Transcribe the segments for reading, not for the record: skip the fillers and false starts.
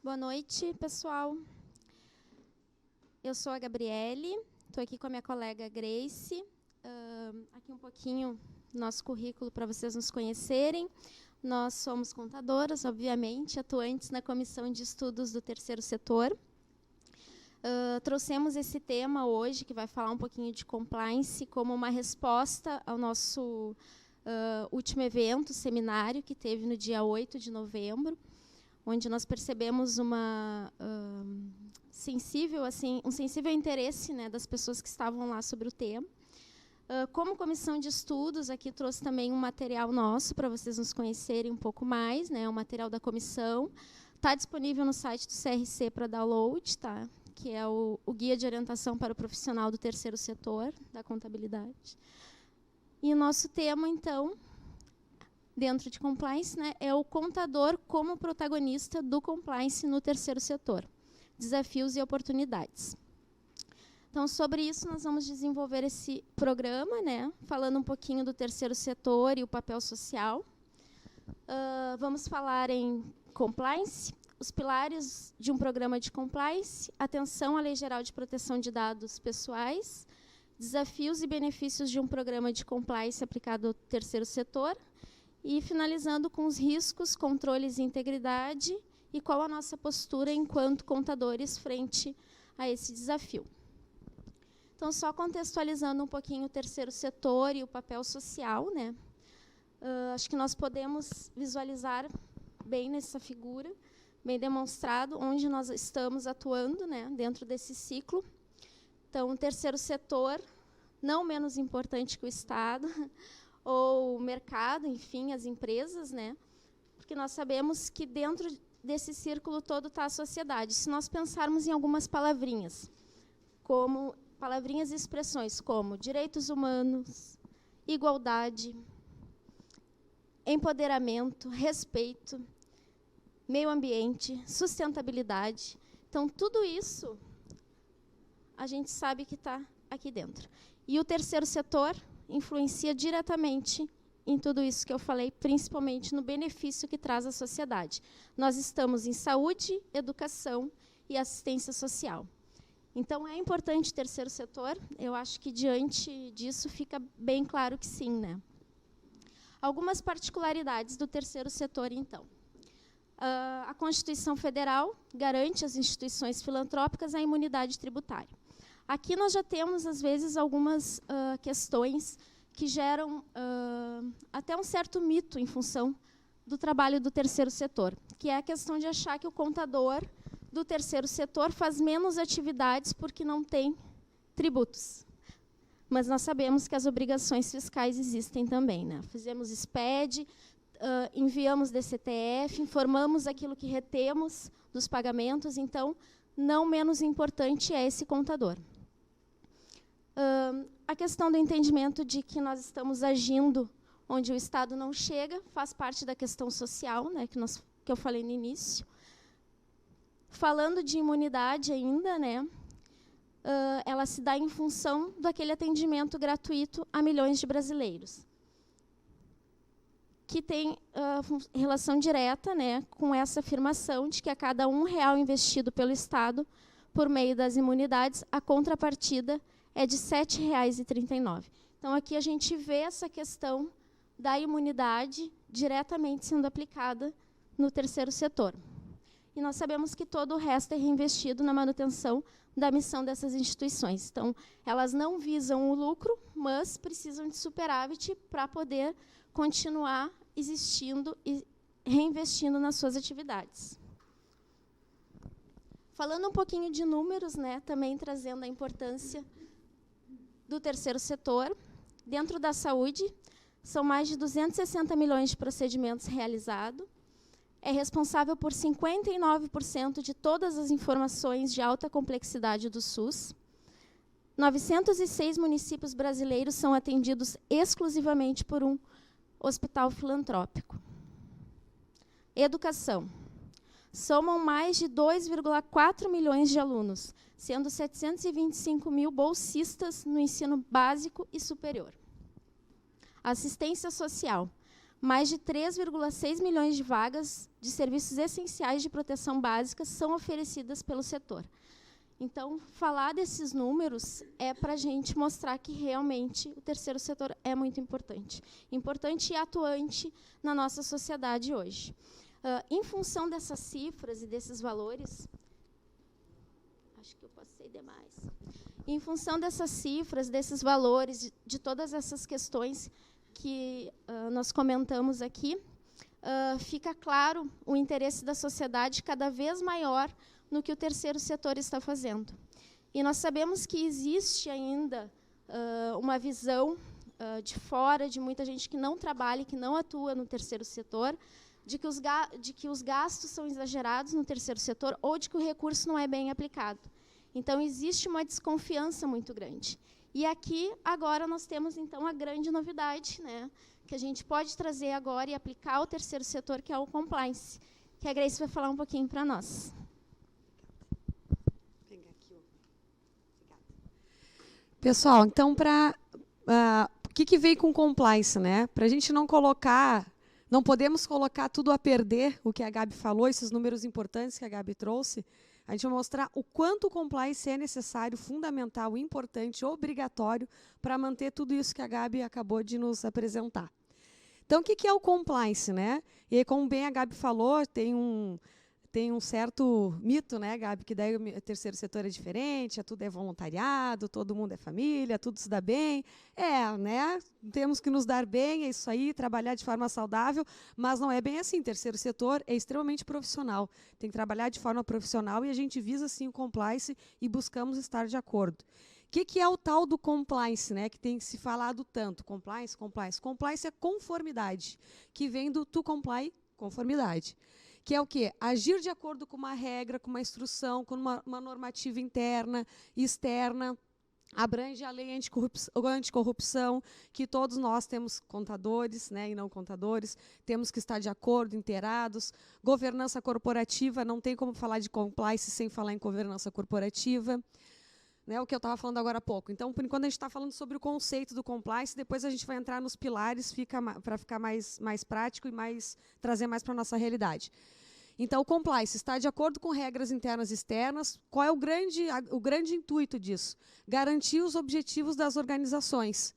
Boa noite, pessoal. Eu sou a Gabriele, estou aqui com a minha colega Grace. Aqui um pouquinho do nosso currículo para vocês nos conhecerem. Nós somos contadoras, obviamente, atuantes na Comissão de Estudos do Terceiro Setor. Trouxemos esse tema hoje, que vai falar um pouquinho de compliance, como uma resposta ao nosso último evento, seminário, que teve no dia 8 de novembro, onde nós percebemos um sensível interesse, né, das pessoas que estavam lá sobre o tema. Como comissão de estudos, aqui trouxe também um material nosso para vocês nos conhecerem um pouco mais, né, o material da comissão. Está disponível no site do CRC para download, tá? Que é o Guia de Orientação para o Profissional do Terceiro Setor, da Contabilidade. E o nosso tema, então, dentro de compliance, né, é o contador como protagonista do compliance no terceiro setor. Desafios e oportunidades. Então, sobre isso, nós vamos desenvolver esse programa, né, falando um pouquinho do terceiro setor e o papel social. Vamos falar em compliance, os pilares de um programa de compliance, atenção à Lei Geral de Proteção de Dados Pessoais, desafios e benefícios de um programa de compliance aplicado ao terceiro setor, e finalizando com os riscos, controles e integridade, e qual a nossa postura enquanto contadores frente a esse desafio. Então, só contextualizando um pouquinho o terceiro setor e o papel social, né? Acho que nós podemos visualizar bem nessa figura, bem demonstrado, onde nós estamos atuando, né, dentro desse ciclo. Então, o terceiro setor, não menos importante que o Estado, ou o mercado, enfim, as empresas, né? Porque nós sabemos que dentro desse círculo todo está a sociedade. Se nós pensarmos em algumas palavrinhas, como palavrinhas e expressões como direitos humanos, igualdade, empoderamento, respeito, meio ambiente, sustentabilidade. Então, tudo isso a gente sabe que está aqui dentro. E o terceiro setor influencia diretamente em tudo isso que eu falei, principalmente no benefício que traz à sociedade. Nós estamos em saúde, educação e assistência social. Então, é importante o terceiro setor? Eu acho que, diante disso, fica bem claro que sim, né? Algumas particularidades do terceiro setor, então. A Constituição Federal garante às instituições filantrópicas a imunidade tributária. Aqui nós já temos, às vezes, algumas questões que geram até um certo mito em função do trabalho do terceiro setor, que é a questão de achar que o contador do terceiro setor faz menos atividades porque não tem tributos. Mas nós sabemos que as obrigações fiscais existem também, né? Fizemos SPED, enviamos DCTF, informamos aquilo que retemos dos pagamentos, então, não menos importante é esse contador. A questão do entendimento de que nós estamos agindo onde o Estado não chega, faz parte da questão social, né, que eu falei no início. Falando de imunidade ainda, né, ela se dá em função daquele atendimento gratuito a milhões de brasileiros, que tem relação direta, né, com essa afirmação de que a cada R$1 investido pelo Estado por meio das imunidades, a contrapartida é de R$ 7,39. Então, aqui a gente vê essa questão da imunidade diretamente sendo aplicada no terceiro setor. E nós sabemos que todo o resto é reinvestido na manutenção da missão dessas instituições. Então, elas não visam o lucro, mas precisam de superávit para poder continuar existindo e reinvestindo nas suas atividades. Falando um pouquinho de números, né, também trazendo a importância do terceiro setor, dentro da saúde, são mais de 260 milhões de procedimentos realizados, é responsável por 59% de todas as informações de alta complexidade do SUS, 906 municípios brasileiros são atendidos exclusivamente por um hospital filantrópico. Educação. Somam mais de 2,4 milhões de alunos, sendo 725 mil bolsistas no ensino básico e superior. Assistência social. mais de 3,6 milhões de vagas de serviços essenciais de proteção básica são oferecidas pelo setor. Então, falar desses números é para a gente mostrar que realmente o terceiro setor é muito importante. Importante e atuante na nossa sociedade hoje. Em função dessas cifras e desses valores, acho que eu passei demais. Em função dessas cifras, desses valores, de todas essas questões que nós comentamos aqui, fica claro o interesse da sociedade cada vez maior no que o terceiro setor está fazendo. E nós sabemos que existe ainda uma visão de fora, de muita gente que não trabalha, que não atua no terceiro setor, de que os gastos são exagerados no terceiro setor ou de que o recurso não é bem aplicado. Então, existe uma desconfiança muito grande. E aqui, agora, nós temos, então, a grande novidade, né, que a gente pode trazer agora e aplicar ao terceiro setor, que é o compliance, que a Grace vai falar um pouquinho para nós. Pessoal, então, o que veio com compliance, né? Para a gente não podemos colocar tudo a perder, o que a Gabi falou, esses números importantes que a Gabi trouxe, a gente vai mostrar o quanto o compliance é necessário, fundamental, importante, obrigatório para manter tudo isso que a Gabi acabou de nos apresentar. Então, o que é o compliance, né? E aí, como bem a Gabi falou, tem um certo mito, né, Gabi, que daí o terceiro setor é diferente, tudo é voluntariado, todo mundo é família, tudo se dá bem. Né, temos que nos dar bem, é isso aí, trabalhar de forma saudável, mas não é bem assim. O terceiro setor é extremamente profissional, tem que trabalhar de forma profissional e a gente visa, sim, o compliance e buscamos estar de acordo. O que é o tal do compliance, né, que tem se falado tanto? Compliance. Compliance é conformidade, que vem do to comply, conformidade. Que é o quê? Agir de acordo com uma regra, com uma instrução, com uma normativa interna e externa. Abrange a lei anticorrupção, que todos nós temos contadores, né, e não contadores, temos que estar de acordo, inteirados. Governança corporativa, não tem como falar de compliance sem falar em governança corporativa. Né, o que eu estava falando agora há pouco. Então, por enquanto, a gente está falando sobre o conceito do compliance, depois a gente vai entrar nos pilares para ficar mais prático e trazer mais para a nossa realidade. Então, o compliance está de acordo com regras internas e externas. Qual é o grande intuito disso? Garantir os objetivos das organizações,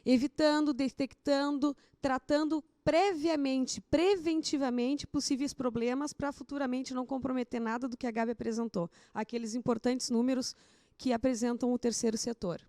evitando, detectando, tratando preventivamente possíveis problemas para futuramente não comprometer nada do que a Gabi apresentou. Aqueles importantes números que apresentam o terceiro setor.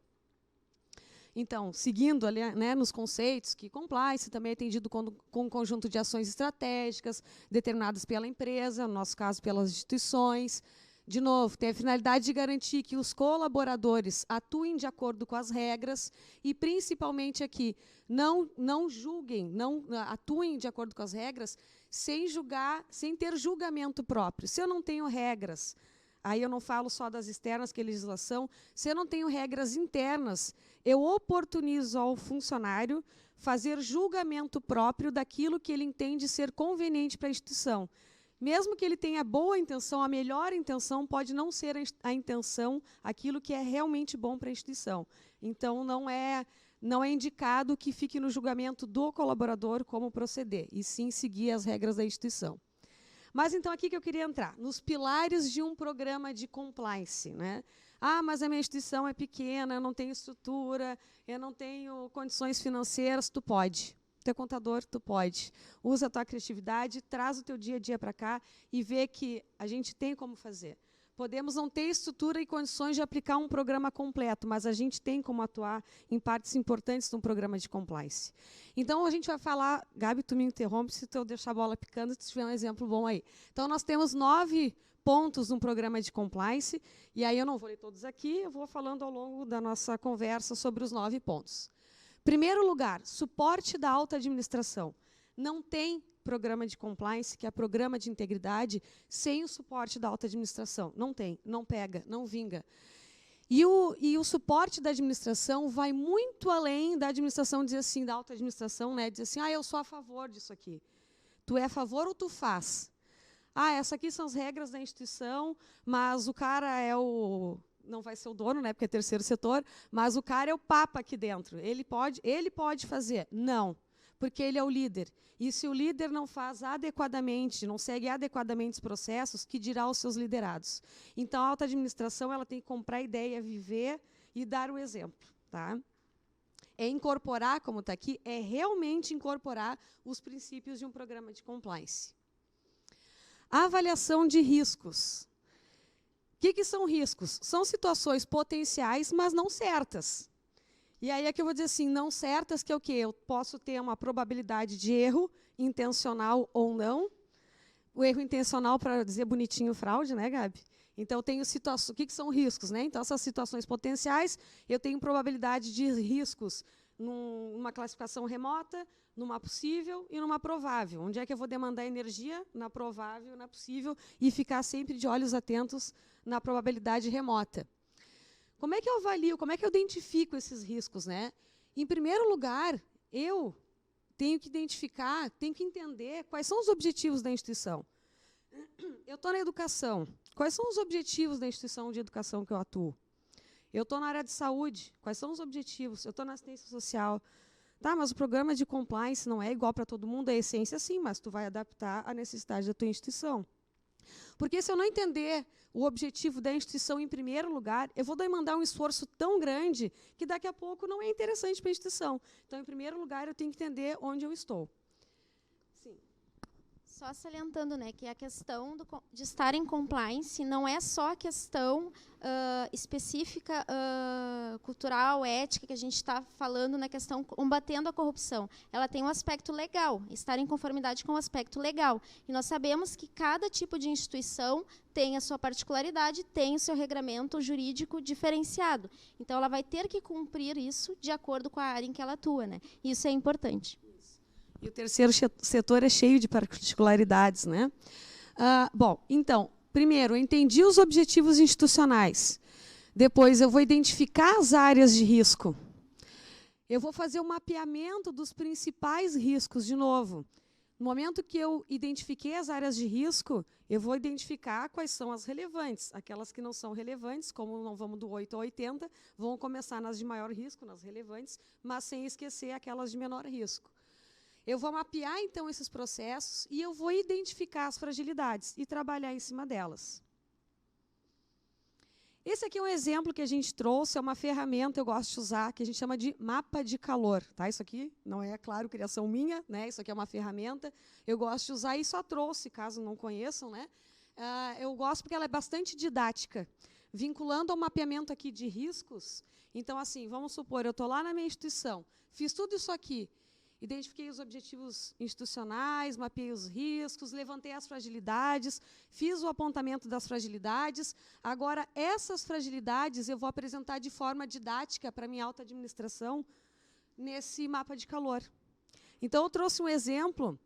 Então, seguindo ali, né, nos conceitos, que compliance também é atendido com um conjunto de ações estratégicas determinadas pela empresa, no nosso caso, pelas instituições. De novo, tem a finalidade de garantir que os colaboradores atuem de acordo com as regras e, principalmente aqui, não julguem, não atuem de acordo com as regras sem ter julgamento próprio. Se eu não tenho regras, aí eu não falo só das externas, que é legislação, se eu não tenho regras internas, eu oportunizo ao funcionário fazer julgamento próprio daquilo que ele entende ser conveniente para a instituição. Mesmo que ele tenha boa intenção, a melhor intenção pode não ser a intenção, aquilo que é realmente bom para a instituição. Então, não é indicado que fique no julgamento do colaborador como proceder, e sim seguir as regras da instituição. Mas, então, aqui que eu queria entrar, nos pilares de um programa de compliance, né? Mas a minha instituição é pequena, eu não tenho estrutura, eu não tenho condições financeiras. Tu pode. Tu é contador, tu pode. Usa a tua criatividade, traz o teu dia a dia para cá e vê que a gente tem como fazer. Podemos não ter estrutura e condições de aplicar um programa completo, mas a gente tem como atuar em partes importantes de um programa de compliance. Então, a gente vai falar... Gabi, tu me interrompe se eu deixar a bola picando, se tiver um exemplo bom aí. Então, nós temos 9 pontos num programa de compliance, e aí eu não vou ler todos aqui, eu vou falando ao longo da nossa conversa sobre os 9 pontos. Primeiro lugar, suporte da alta administração. Não tem programa de compliance, que é programa de integridade, sem o suporte da alta administração. Não tem, não pega, não vinga. E o suporte da administração vai muito além da administração dizer assim, da alta administração, né, dizer assim, eu sou a favor disso aqui. Tu é a favor ou tu faz? Essas aqui são as regras da instituição, mas o cara é não vai ser o dono, né, porque é terceiro setor, mas o cara é o papa aqui dentro. Ele pode fazer? Não. porque ele é o líder. E se o líder não faz adequadamente, não segue adequadamente os processos, que dirá aos seus liderados? Então, a alta administração ela tem que comprar a ideia, viver e dar o exemplo. Tá? É incorporar, como está aqui, é realmente incorporar os princípios de um programa de compliance. A avaliação de riscos. O que são riscos? São situações potenciais, mas não certas. E aí é que eu vou dizer assim, não certas, que é o quê? Eu posso ter uma probabilidade de erro, intencional ou não. O erro intencional, para dizer bonitinho, fraude, né, Gabi? Então, eu tenho situações. O que são riscos? Né? Então, essas situações potenciais, eu tenho probabilidade de riscos numa classificação remota, numa possível e numa provável. Onde é que eu vou demandar energia? Na provável, na possível, e ficar sempre de olhos atentos na probabilidade remota. Como é que eu avalio, como é que eu identifico esses riscos? Né? Em primeiro lugar, eu tenho que identificar, tenho que entender quais são os objetivos da instituição. Eu estou na educação. Quais são os objetivos da instituição de educação que eu atuo? Eu estou na área de saúde. Quais são os objetivos? Eu estou na assistência social. Tá, mas o programa de compliance não é igual para todo mundo, é essência sim, mas tu vai adaptar à necessidade da tua instituição. Porque se eu não entender o objetivo da instituição em primeiro lugar, eu vou demandar um esforço tão grande que daqui a pouco não é interessante para a instituição. Então, em primeiro lugar, eu tenho que entender onde eu estou. Sim. Só salientando, né, que a questão de estar em compliance não é só a questão específica, cultural, ética, que a gente está falando na questão combatendo a corrupção. Ela tem um aspecto legal, estar em conformidade com o aspecto legal. E nós sabemos que cada tipo de instituição tem a sua particularidade, tem o seu regramento jurídico diferenciado. Então, ela vai ter que cumprir isso de acordo com a área em que ela atua. Né? Isso é importante. E o terceiro setor é cheio de particularidades. Né? Bom, então, primeiro, eu entendi os objetivos institucionais. Depois, eu vou identificar as áreas de risco. Eu vou fazer um mapeamento dos principais riscos, de novo. No momento que eu identifiquei as áreas de risco, eu vou identificar quais são as relevantes. Aquelas que não são relevantes, como não vamos do 8 a 80, vão começar nas de maior risco, nas relevantes, mas sem esquecer aquelas de menor risco. Eu vou mapear, então, esses processos e eu vou identificar as fragilidades e trabalhar em cima delas. Esse aqui é um exemplo que a gente trouxe, é uma ferramenta que eu gosto de usar, que a gente chama de mapa de calor. Tá? Isso aqui não é, claro, criação minha, né? Isso aqui é uma ferramenta. Eu gosto de usar e só trouxe, caso não conheçam. Né? Eu gosto porque ela é bastante didática. Vinculando ao mapeamento aqui de riscos, então, assim, vamos supor, eu estou lá na minha instituição, fiz tudo isso aqui, identifiquei os objetivos institucionais, mapeei os riscos, levantei as fragilidades, fiz o apontamento das fragilidades. Agora, essas fragilidades eu vou apresentar de forma didática para a minha alta administração nesse mapa de calor. Então, eu trouxe um exemplo.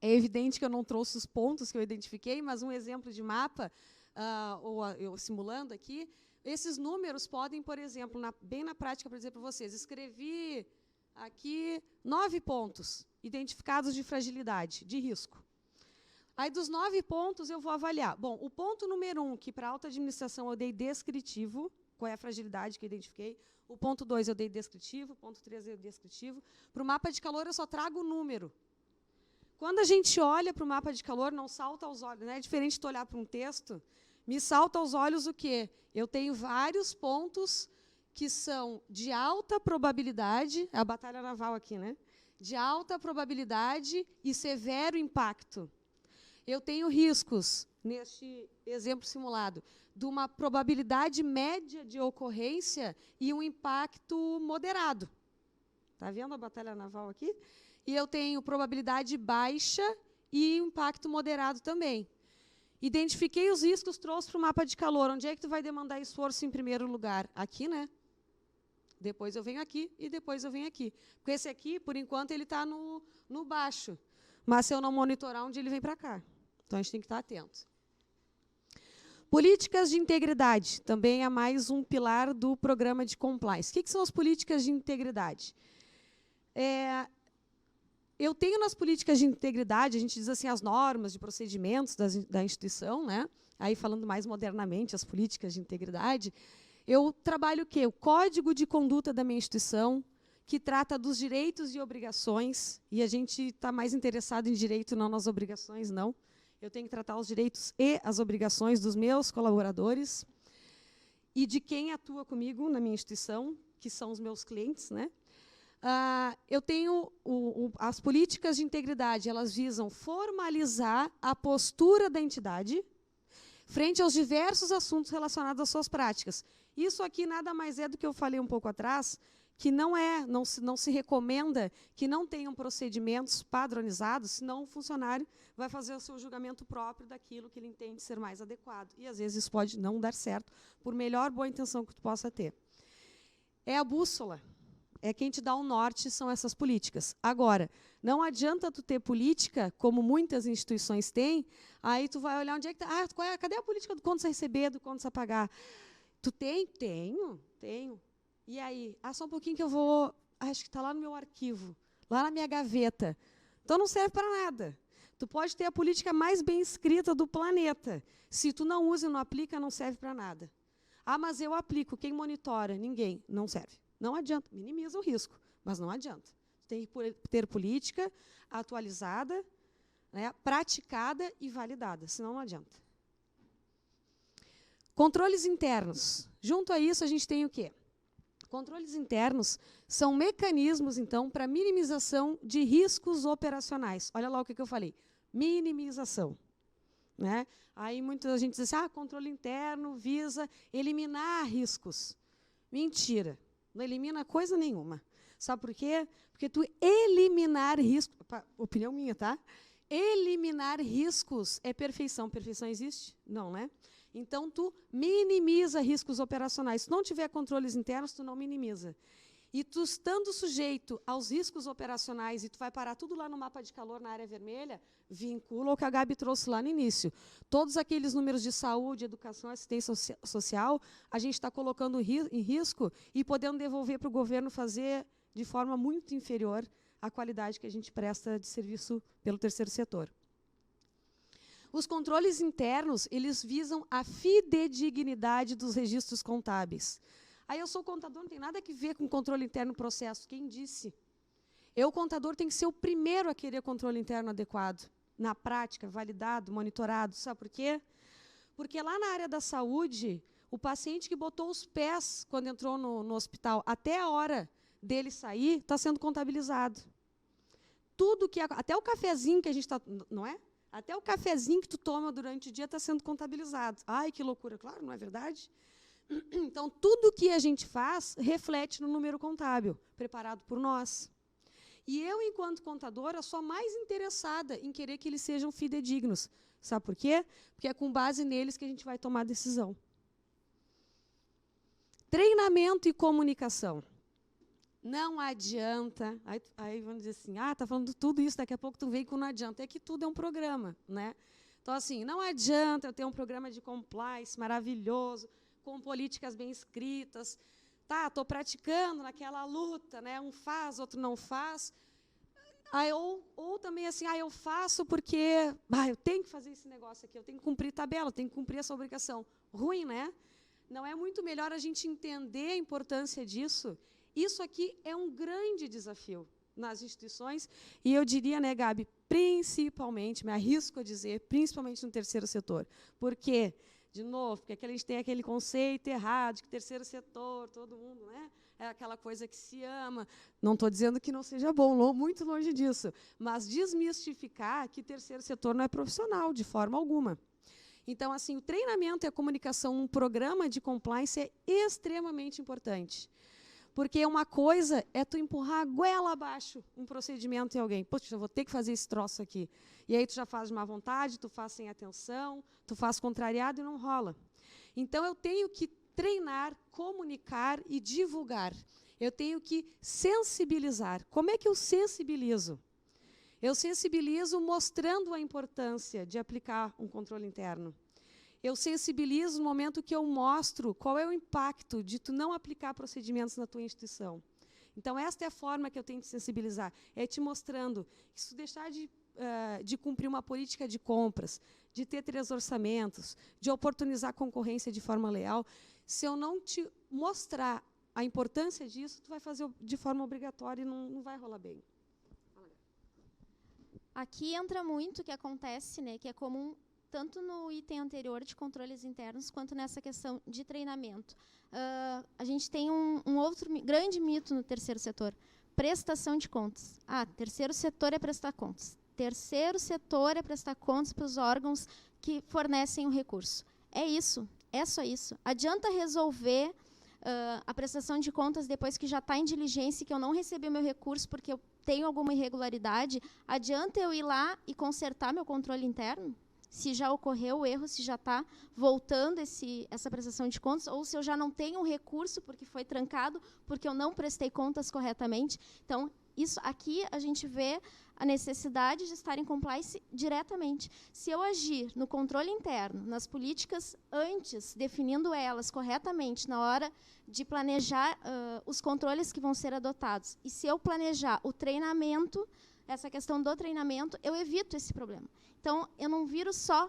É evidente que eu não trouxe os pontos que eu identifiquei, mas um exemplo de mapa, eu simulando aqui. Esses números podem, por exemplo, bem na prática, para dizer para vocês, escrevi aqui 9 pontos identificados de fragilidade, de risco. Aí, dos 9 pontos, eu vou avaliar. Bom, o ponto número 1, que para a alta administração eu dei descritivo, qual é a fragilidade que eu identifiquei. O ponto 2 eu dei descritivo, o ponto 3 eu dei descritivo. Para o mapa de calor, eu só trago o número. Quando a gente olha para o mapa de calor, não salta aos olhos, né? É diferente de tu olhar para um texto, me salta aos olhos o quê? Eu tenho vários pontos que são de alta probabilidade, a batalha naval aqui, né? De alta probabilidade e severo impacto. Eu tenho riscos, neste exemplo simulado, de uma probabilidade média de ocorrência e um impacto moderado. Está vendo a batalha naval aqui? E eu tenho probabilidade baixa e impacto moderado também. Identifiquei os riscos, trouxe para o mapa de calor. Onde é que tu vai demandar esforço em primeiro lugar? Aqui, né? Depois eu venho aqui e depois eu venho aqui. Porque esse aqui, por enquanto, ele está no baixo. Mas se eu não monitorar, onde ele vem para cá? Então, a gente tem que estar atento. Políticas de integridade. Também é mais um pilar do programa de compliance. O que são as políticas de integridade? Eu tenho nas políticas de integridade, a gente diz assim, as normas de procedimentos da instituição, né? Aí falando mais modernamente, as políticas de integridade, eu trabalho o quê? O código de conduta da minha instituição, que trata dos direitos e obrigações, e a gente está mais interessado em direito, não nas obrigações, não. Eu tenho que tratar os direitos e as obrigações dos meus colaboradores e de quem atua comigo na minha instituição, que são os meus clientes, né? Eu tenho as políticas de integridade, elas visam formalizar a postura da entidade frente aos diversos assuntos relacionados às suas práticas. Isso aqui nada mais é do que eu falei um pouco atrás, que não se recomenda que não tenham procedimentos padronizados, senão o funcionário vai fazer o seu julgamento próprio daquilo que ele entende ser mais adequado. E, às vezes, isso pode não dar certo, por melhor boa intenção que tu possa ter. É a bússola. É quem te dá o norte, são essas políticas. Agora, não adianta tu ter política, como muitas instituições têm, aí tu vai olhar onde é que está. Cadê a política do contas a receber, do contas a pagar? Tu tem? Tenho. E aí? Só um pouquinho que eu vou... Acho que está lá no meu arquivo, lá na minha gaveta. Então não serve para nada. Tu pode ter a política mais bem escrita do planeta. Se tu não usa e não aplica, não serve para nada. Mas eu aplico. Quem monitora? Ninguém. Não serve. Não adianta. Minimiza o risco, mas não adianta. Tem que ter política atualizada, né, praticada e validada, senão não adianta. Controles internos. Junto a isso, a gente tem o quê? Controles internos são mecanismos, então, para minimização de riscos operacionais. Olha lá o que eu falei. Minimização. Né? Aí muita gente diz assim, controle interno visa eliminar riscos. Mentira. Não elimina coisa nenhuma. Sabe por quê? Porque tu eliminar riscos... Opinião minha, tá? Eliminar riscos é perfeição. Perfeição existe? Não, né? Então, tu minimiza riscos operacionais. Se não tiver controles internos, tu não minimiza. E tu estando sujeito aos riscos operacionais e tu vai parar tudo lá no mapa de calor na área vermelha, vincula o que a Gabi trouxe lá no início. Todos aqueles números de saúde, educação, assistência social, a gente está colocando em risco e podendo devolver para o governo fazer de forma muito inferior à qualidade que a gente presta de serviço pelo terceiro setor. Os controles internos, eles visam a fidedignidade dos registros contábeis. Aí eu sou contador, não tem nada a ver com controle interno no processo. Quem disse? Eu, contador, tenho que ser o primeiro a querer controle interno adequado. Na prática, validado, monitorado. Sabe por quê? Porque lá na área da saúde, o paciente que botou os pés quando entrou no hospital, até a hora dele sair, está sendo contabilizado. Tudo que... Até o cafezinho que a gente está... Não é? Até o cafezinho que tu toma durante o dia está sendo contabilizado. Ai, que loucura. Claro, não é verdade? Então, tudo que a gente faz reflete no número contábil, preparado por nós. E eu, enquanto contadora, sou a mais interessada em querer que eles sejam fidedignos. Sabe por quê? Porque é com base neles que a gente vai tomar a decisão. Treinamento e comunicação. Não adianta... Aí vamos dizer assim, está falando tudo isso, daqui a pouco tu vem com não adianta. É que tudo é um programa, né? Então, assim, não adianta eu ter um programa de compliance maravilhoso, com políticas bem escritas. Tá, estou praticando naquela luta, né? Um faz, outro não faz. Ou também assim, eu faço porque eu tenho que fazer esse negócio aqui, eu tenho que cumprir tabela, eu tenho que cumprir essa obrigação. Ruim, né? Não é muito melhor a gente entender a importância disso? Isso aqui é um grande desafio nas instituições, e eu diria, né, Gabi, principalmente, me arrisco a dizer, principalmente no terceiro setor. Por quê? De novo, porque a gente tem aquele conceito errado de que terceiro setor, todo mundo, né, é aquela coisa que se ama. Não estou dizendo que não seja bom, muito longe disso, mas desmistificar que terceiro setor não é profissional, de forma alguma. Então, assim, o treinamento e a comunicação, um programa de compliance é extremamente importante. Porque uma coisa é tu empurrar a goela abaixo um procedimento em alguém. Poxa, eu vou ter que fazer esse troço aqui. E aí tu já faz de má vontade, tu faz sem atenção, tu faz contrariado e não rola. Então, eu tenho que treinar, comunicar e divulgar. Eu tenho que sensibilizar. Como é que eu sensibilizo? Eu sensibilizo mostrando a importância de aplicar um controle interno. Eu sensibilizo no momento que eu mostro qual é o impacto de tu não aplicar procedimentos na tua instituição. Então, esta é a forma que eu tenho de sensibilizar. É te mostrando que se tu deixar de cumprir uma política de compras, de ter 3 orçamentos, de oportunizar a concorrência de forma leal, se eu não te mostrar a importância disso, tu vai fazer de forma obrigatória e não vai rolar bem. Aqui entra muito o que acontece, né, que é comum tanto no item anterior de controles internos, quanto nessa questão de treinamento. A gente tem um outro grande mito no terceiro setor, prestação de contas. Terceiro setor é prestar contas. Terceiro setor é prestar contas para os órgãos que fornecem o recurso. É isso, é só isso. Adianta resolver a prestação de contas depois que já está em diligência e que eu não recebi o meu recurso porque eu tenho alguma irregularidade, adianta eu ir lá e consertar meu controle interno? Se já ocorreu o erro, se já está voltando essa prestação de contas, ou se eu já não tenho um recurso porque foi trancado, porque eu não prestei contas corretamente. Então, isso aqui a gente vê a necessidade de estar em compliance diretamente. Se eu agir no controle interno, nas políticas antes, definindo elas corretamente na hora de planejar os controles que vão ser adotados, e se eu planejar o treinamento, essa questão do treinamento, eu evito esse problema. Então, eu não viro só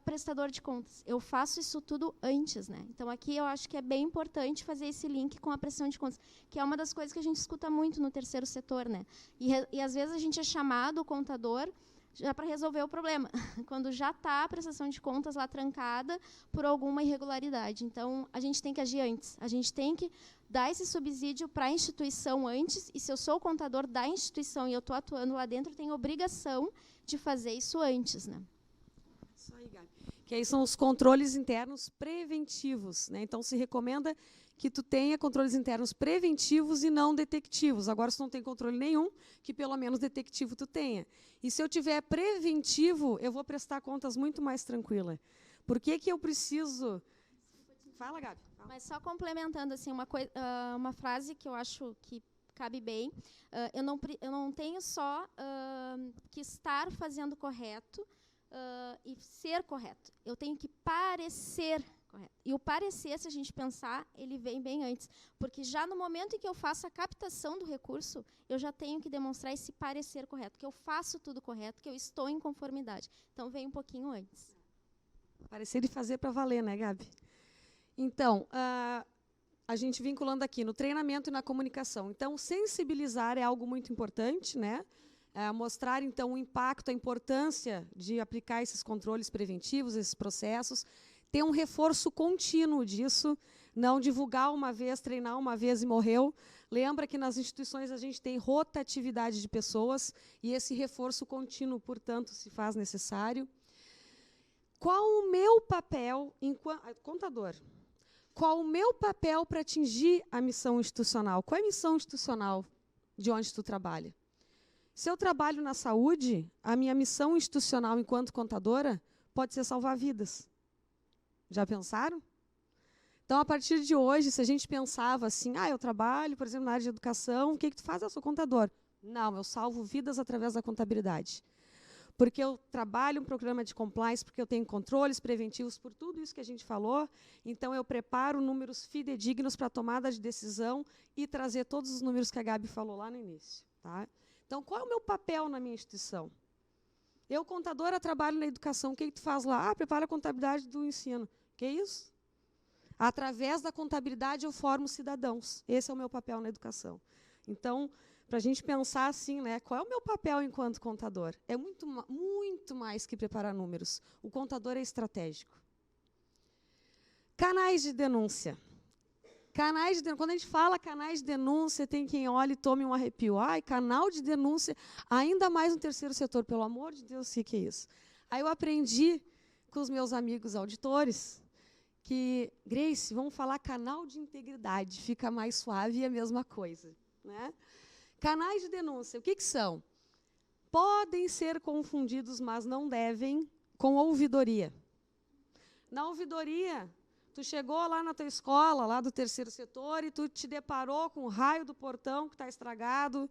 prestador de contas, eu faço isso tudo antes, né? Então, aqui eu acho que é bem importante fazer esse link com a prestação de contas, que é uma das coisas que a gente escuta muito no terceiro setor, né? E às vezes a gente é chamado, o contador, já para resolver o problema, quando já está a prestação de contas lá trancada por alguma irregularidade. Então, a gente tem que agir antes, a gente tem que dar esse subsídio para a instituição antes, e se eu sou o contador da instituição e eu estou atuando lá dentro, eu tenho obrigação de fazer isso antes, né? Isso aí, Gabi. Que aí são os controles internos preventivos, né? Então, se recomenda que tu tenha controles internos preventivos e não detectivos. Agora, se não tem controle nenhum, que pelo menos detectivo tu tenha. E se eu tiver preventivo, eu vou prestar contas muito mais tranquila. Por que que eu preciso... Fala, Gabi. Fala. Mas só complementando assim, uma frase que eu acho que cabe bem, eu não tenho só que estar fazendo correto e ser correto. Eu tenho que parecer correto. E o parecer, se a gente pensar, ele vem bem antes. Porque já no momento em que eu faço a captação do recurso, eu já tenho que demonstrar esse parecer correto, que eu faço tudo correto, que eu estou em conformidade. Então, vem um pouquinho antes. Parecer e fazer para valer, né, Gabi? Então, a gente vinculando aqui no treinamento e na comunicação. Então, sensibilizar é algo muito importante, né? Mostrar, então, o impacto, a importância de aplicar esses controles preventivos, esses processos, ter um reforço contínuo disso, não divulgar uma vez, treinar uma vez e morreu. Lembra que nas instituições a gente tem rotatividade de pessoas e esse reforço contínuo, portanto, se faz necessário. Qual o meu papel enquanto contador? Qual o meu papel para atingir a missão institucional? Qual é a missão institucional de onde tu trabalha? Se eu trabalho na saúde, a minha missão institucional enquanto contadora pode ser salvar vidas. Já pensaram? Então, a partir de hoje, se a gente pensava assim, eu trabalho, por exemplo, na área de educação, o que tu faz? Eu sou contador. Não, eu salvo vidas através da contabilidade. Porque eu trabalho um programa de compliance, porque eu tenho controles preventivos por tudo isso que a gente falou, então eu preparo números fidedignos para a tomada de decisão e trazer todos os números que a Gabi falou lá no início. Tá? Então, qual é o meu papel na minha instituição? Eu, contadora, trabalho na educação. O que tu faz lá? Prepara a contabilidade do ensino. Que isso? Através da contabilidade eu formo cidadãos. Esse é o meu papel na educação. Então, para a gente pensar assim, né, qual é o meu papel enquanto contador? É muito mais que preparar números. O contador é estratégico. Canais de denúncia. Quando a gente fala canais de denúncia, tem quem olhe e tome um arrepio. Canal de denúncia, ainda mais no terceiro setor, pelo amor de Deus, o que é isso? Aí eu aprendi com os meus amigos auditores que, Grace, vamos falar canal de integridade, fica mais suave e é a mesma coisa. Né? Canais de denúncia, o que são? Podem ser confundidos, mas não devem, com ouvidoria. Na ouvidoria, tu chegou lá na tua escola, lá do terceiro setor, e tu te deparou com o raio do portão que está estragado,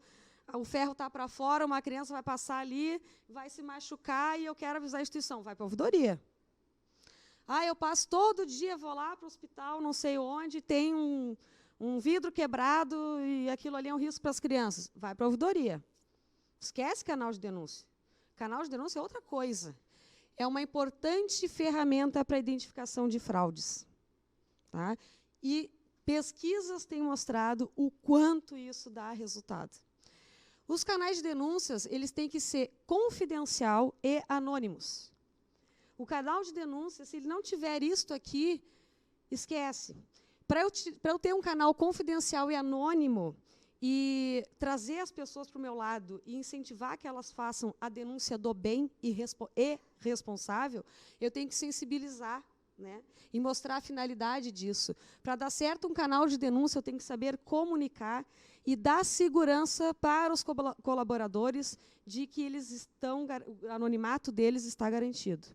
o ferro está para fora, uma criança vai passar ali, vai se machucar e eu quero avisar a instituição. Vai para a ouvidoria. Eu passo todo dia, vou lá para o hospital, não sei onde, tem um vidro quebrado e aquilo ali é um risco para as crianças. Vai para a ouvidoria. Esquece canal de denúncia. Canal de denúncia é outra coisa. É uma importante ferramenta para a identificação de fraudes. Tá? E Pesquisas têm mostrado o quanto isso dá resultado. Os canais de denúncias, eles têm que ser confidencial e anônimos. O canal de denúncia, se ele não tiver isto aqui, esquece. Para eu ter um canal confidencial e anônimo e trazer as pessoas para o meu lado e incentivar que elas façam a denúncia do bem e responsável, eu tenho que sensibilizar, né, e mostrar a finalidade disso. Para dar certo um canal de denúncia, eu tenho que saber comunicar e dar segurança para os colaboradores de que o anonimato deles está garantido.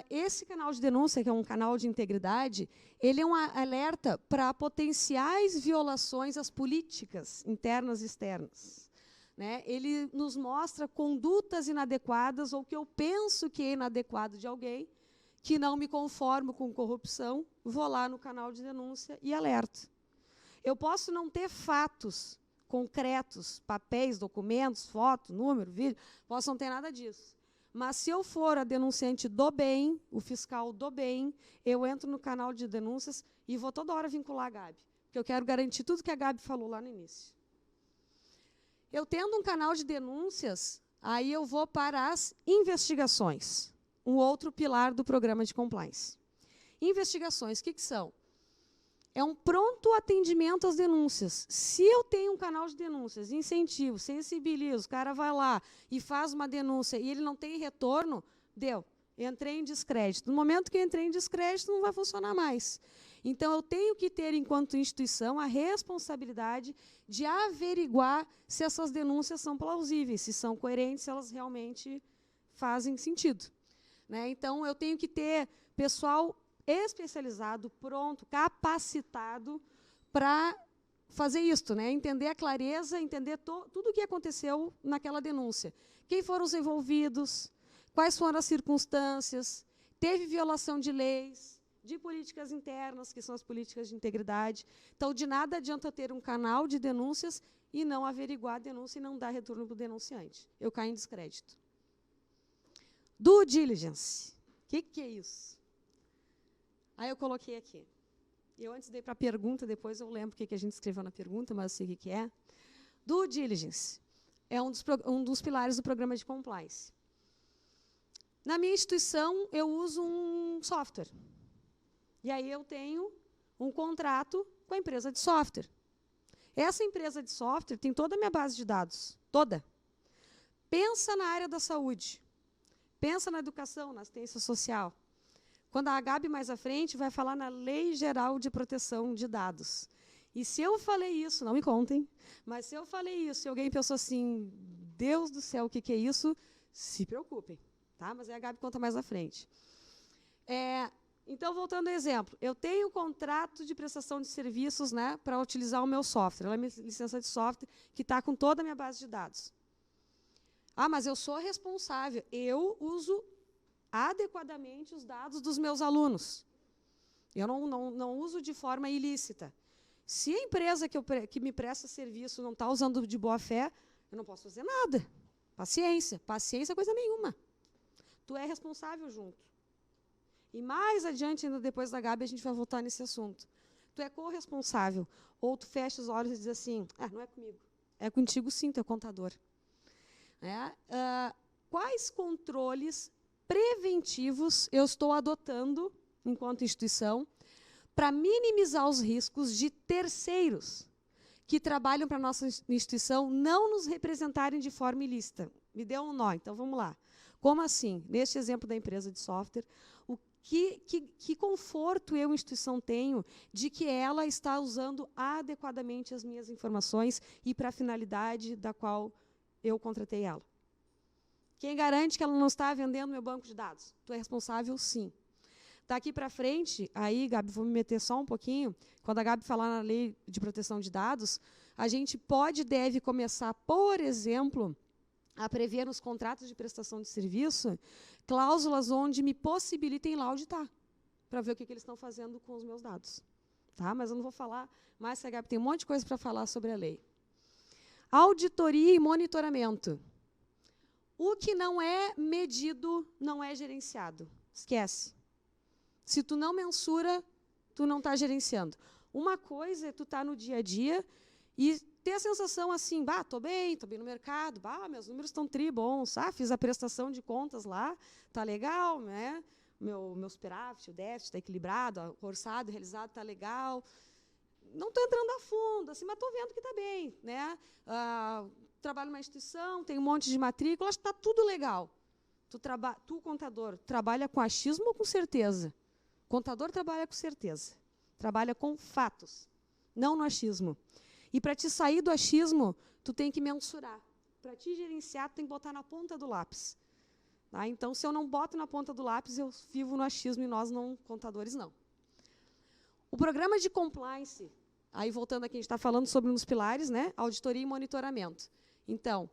Esse canal de denúncia, que é um canal de integridade, ele é um alerta para potenciais violações às políticas internas e externas, né? Ele nos mostra condutas inadequadas ou que eu penso que é inadequado de alguém, que não me conformo com corrupção, vou lá no canal de denúncia e alerto. Eu posso não ter fatos concretos, papéis, documentos, foto, número, vídeo, posso não ter nada disso. Mas, se eu for a denunciante do bem, o fiscal do bem, eu entro no canal de denúncias e vou toda hora vincular a Gabi, porque eu quero garantir tudo que a Gabi falou lá no início. Eu tendo um canal de denúncias, aí eu vou para as investigações, um outro pilar do programa de compliance. Investigações, o que são? É um pronto atendimento às denúncias. Se eu tenho um canal de denúncias, incentivo, sensibilizo, o cara vai lá e faz uma denúncia e ele não tem retorno, deu. Entrei em descrédito. No momento que eu entrei em descrédito, não vai funcionar mais. Então, eu tenho que ter, enquanto instituição, a responsabilidade de averiguar se essas denúncias são plausíveis, se são coerentes, se elas realmente fazem sentido, né? Então, eu tenho que ter pessoal especializado, pronto, capacitado para fazer isto, né? Entender a clareza, entender tudo o que aconteceu naquela denúncia. Quem foram os envolvidos, quais foram as circunstâncias, teve violação de leis, de políticas internas, que são as políticas de integridade. Então, de nada adianta ter um canal de denúncias e não averiguar a denúncia e não dar retorno para o denunciante. Eu caio em descrédito. Due diligence. O que é isso? Aí eu coloquei aqui. Eu antes dei para a pergunta, depois eu lembro o que a gente escreveu na pergunta, mas eu sei o que é. Due diligence é um dos pilares do programa de compliance. Na minha instituição, eu uso um software. E aí eu tenho um contrato com a empresa de software. Essa empresa de software tem toda a minha base de dados, toda. Pensa na área da saúde, pensa na educação, na assistência social. Quando a Gabi, mais à frente, vai falar na Lei Geral de Proteção de Dados. E se eu falei isso, não me contem, mas se eu falei isso e alguém pensou assim, Deus do céu, o que é isso? Se preocupem, tá? Mas aí a Gabi conta mais à frente. Então, voltando ao exemplo, eu tenho um contrato de prestação de serviços, né, para utilizar o meu software. Ela é minha licença de software, que está com toda a minha base de dados. Ah, mas eu sou responsável. Eu uso adequadamente os dados dos meus alunos. Eu não uso de forma ilícita. Se a empresa que me presta serviço não está usando de boa fé, eu não posso fazer nada. Paciência. Paciência é coisa nenhuma. Tu é responsável junto. E mais adiante, ainda depois da Gabi, a gente vai voltar nesse assunto. Tu é corresponsável. Ou tu fecha os olhos e diz assim, não é comigo. É contigo sim, tu é contador. Quais controles preventivos eu estou adotando, enquanto instituição, para minimizar os riscos de terceiros que trabalham para a nossa instituição não nos representarem de forma ilícita? Me deu um nó, então vamos lá. Como assim? Neste exemplo da empresa de software, que conforto eu, instituição, tenho de que ela está usando adequadamente as minhas informações e para a finalidade da qual eu contratei ela? Quem garante que ela não está vendendo meu banco de dados? Tu é responsável, sim. Daqui para frente, aí, Gabi, vou me meter só um pouquinho, quando a Gabi falar na Lei de Proteção de Dados, a gente pode e deve começar, por exemplo, a prever nos contratos de prestação de serviço cláusulas onde me possibilitem lá auditar, para ver o que eles estão fazendo com os meus dados. Tá? Mas eu não vou falar mais, que a Gabi tem um monte de coisa para falar sobre a lei. Auditoria e monitoramento. O que não é medido não é gerenciado. Esquece. Se tu não mensura, tu não está gerenciando. Uma coisa é tu estar no dia a dia e ter a sensação assim, estou bem no mercado, meus números estão bons, fiz a prestação de contas lá, tá legal, né? Meu superávit, o déficit está equilibrado, o orçado realizado está legal. Não estou entrando a fundo, assim, mas estou vendo que está bem, né? Trabalho numa instituição, tem um monte de matrícula, acho que está tudo legal. Tu, contador, trabalha com achismo ou com certeza? Contador trabalha com certeza. Trabalha com fatos, não no achismo. E para te sair do achismo, tu tem que mensurar. Para te gerenciar, tu tem que botar na ponta do lápis. Tá? Então, se eu não boto na ponta do lápis, eu vivo no achismo e nós, não, contadores, não. O programa de compliance, aí voltando aqui, a gente está falando sobre um dos pilares, né? Auditoria e monitoramento. Então,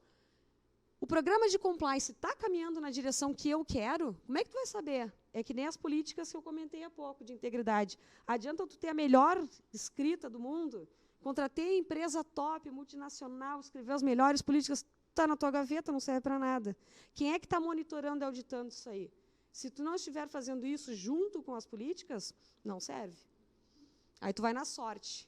o programa de compliance está caminhando na direção que eu quero? Como é que tu vai saber? É que nem as políticas que eu comentei há pouco, de integridade. Adianta tu ter a melhor escrita do mundo? Contratei a empresa top, multinacional, escreveu as melhores políticas, está na tua gaveta, não serve para nada. Quem é que está monitorando e auditando isso aí? Se tu não estiver fazendo isso junto com as políticas, não serve. Aí tu vai na sorte.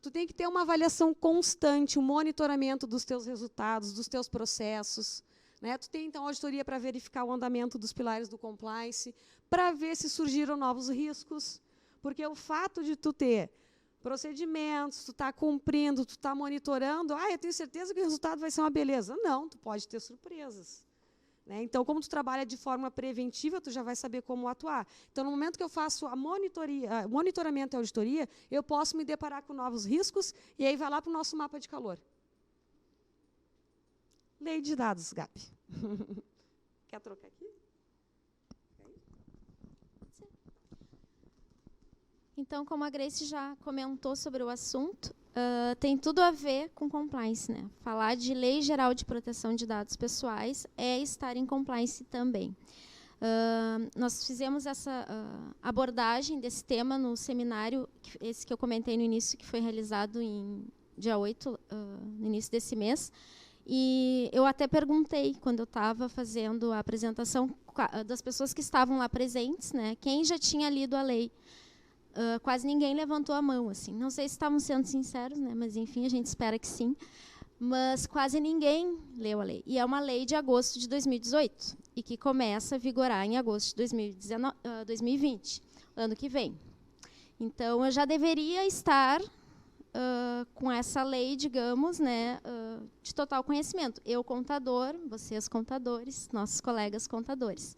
Tu tem que ter uma avaliação constante, um monitoramento dos teus resultados, dos teus processos. Né? Tu tem, então, auditoria para verificar o andamento dos pilares do compliance, para ver se surgiram novos riscos. Porque o fato de tu ter procedimentos, tu está cumprindo, tu está monitorando, eu tenho certeza que o resultado vai ser uma beleza. Não, tu pode ter surpresas. Né? Então, como tu trabalha de forma preventiva, tu já vai saber como atuar. Então, no momento que eu faço a monitoramento e auditoria, eu posso me deparar com novos riscos, e aí vai lá para o nosso mapa de calor. Lei de dados, Gabi. Quer trocar aqui? Então, como a Grace já comentou sobre o assunto, tem tudo a ver com compliance, né? Falar de Lei Geral de Proteção de Dados Pessoais é estar em compliance também. Nós fizemos essa abordagem desse tema no seminário, esse que eu comentei no início, que foi realizado em dia 8, no início desse mês. E eu até perguntei, quando eu estava fazendo a apresentação das pessoas que estavam lá presentes, né, quem já tinha lido a lei. Quase ninguém levantou a mão, assim. Não sei se estavam sendo sinceros, né, mas, enfim, a gente espera que sim. Mas quase ninguém leu a lei. E é uma lei de agosto de 2018, e que começa a vigorar em agosto de 2020, ano que vem. Então, eu já deveria estar com essa lei, digamos, né, de total conhecimento. Eu, contador, vocês, contadores, nossos colegas contadores.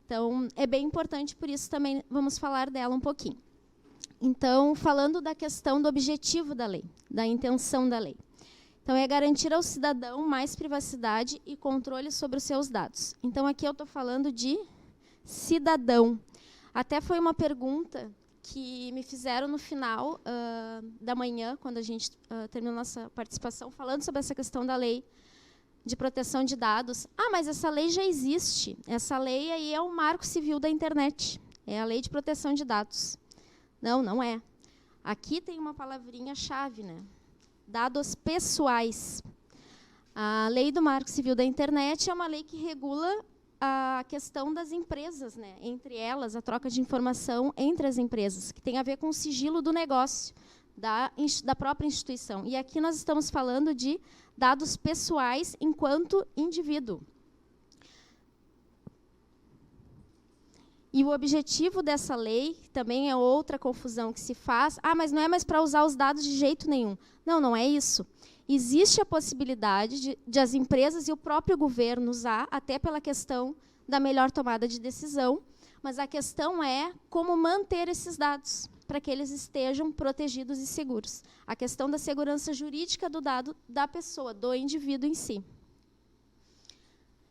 Então, é bem importante, por isso também vamos falar dela um pouquinho. Então, falando da questão do objetivo da lei, da intenção da lei. Então, é garantir ao cidadão mais privacidade e controle sobre os seus dados. Então, aqui eu estou falando de cidadão. Até foi uma pergunta que me fizeram no final da manhã, quando a gente terminou nossa participação, falando sobre essa questão da lei de proteção de dados. Mas essa lei já existe. Essa lei aí é o Marco Civil da Internet. É a Lei de Proteção de Dados. Não, não é. Aqui tem uma palavrinha-chave, né? Dados pessoais. A Lei do Marco Civil da Internet é uma lei que regula a questão das empresas, né? Entre elas, a troca de informação entre as empresas, que tem a ver com o sigilo do negócio, da própria instituição. E aqui nós estamos falando de dados pessoais enquanto indivíduo. E o objetivo dessa lei, também é outra confusão que se faz, mas não é mais para usar os dados de jeito nenhum. Não, não é isso. Existe a possibilidade de as empresas e o próprio governo usar, até pela questão da melhor tomada de decisão, mas a questão é como manter esses dados, para que eles estejam protegidos e seguros. A questão da segurança jurídica do dado da pessoa, do indivíduo em si.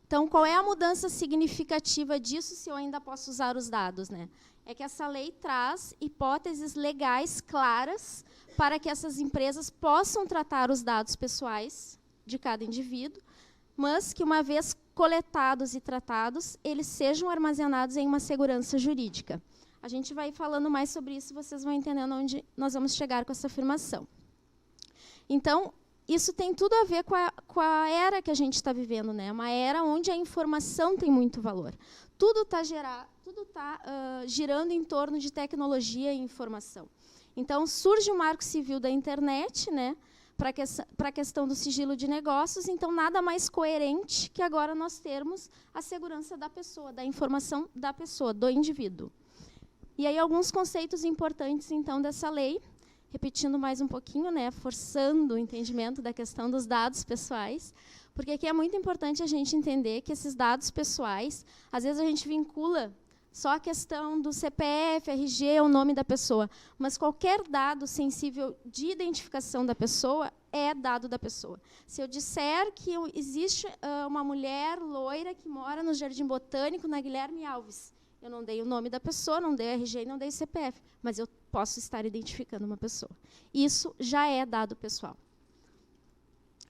Então, qual é a mudança significativa disso, se eu ainda posso usar os dados, né? É que essa lei traz hipóteses legais claras para que essas empresas possam tratar os dados pessoais de cada indivíduo, mas que, uma vez coletados e tratados, eles sejam armazenados em uma segurança jurídica. A gente vai falando mais sobre isso, vocês vão entendendo onde nós vamos chegar com essa afirmação. Então, isso tem tudo a ver com a era que a gente está vivendo, né? Uma era onde a informação tem muito valor. Tudo está girando em torno de tecnologia e informação. Então, surge o Marco Civil da Internet, né, para a questão do sigilo de negócios, então nada mais coerente que agora nós termos a segurança da pessoa, da informação da pessoa, do indivíduo. E aí alguns conceitos importantes, então, dessa lei, repetindo mais um pouquinho, né, forçando o entendimento da questão dos dados pessoais, porque aqui é muito importante a gente entender que esses dados pessoais, às vezes a gente vincula só a questão do CPF, RG, o nome da pessoa, mas qualquer dado sensível de identificação da pessoa é dado da pessoa. Se eu disser que existe uma mulher loira que mora no Jardim Botânico, na Guilherme Alves, eu não dei o nome da pessoa, não dei o RG e não dei o CPF, mas eu posso estar identificando uma pessoa. Isso já é dado pessoal.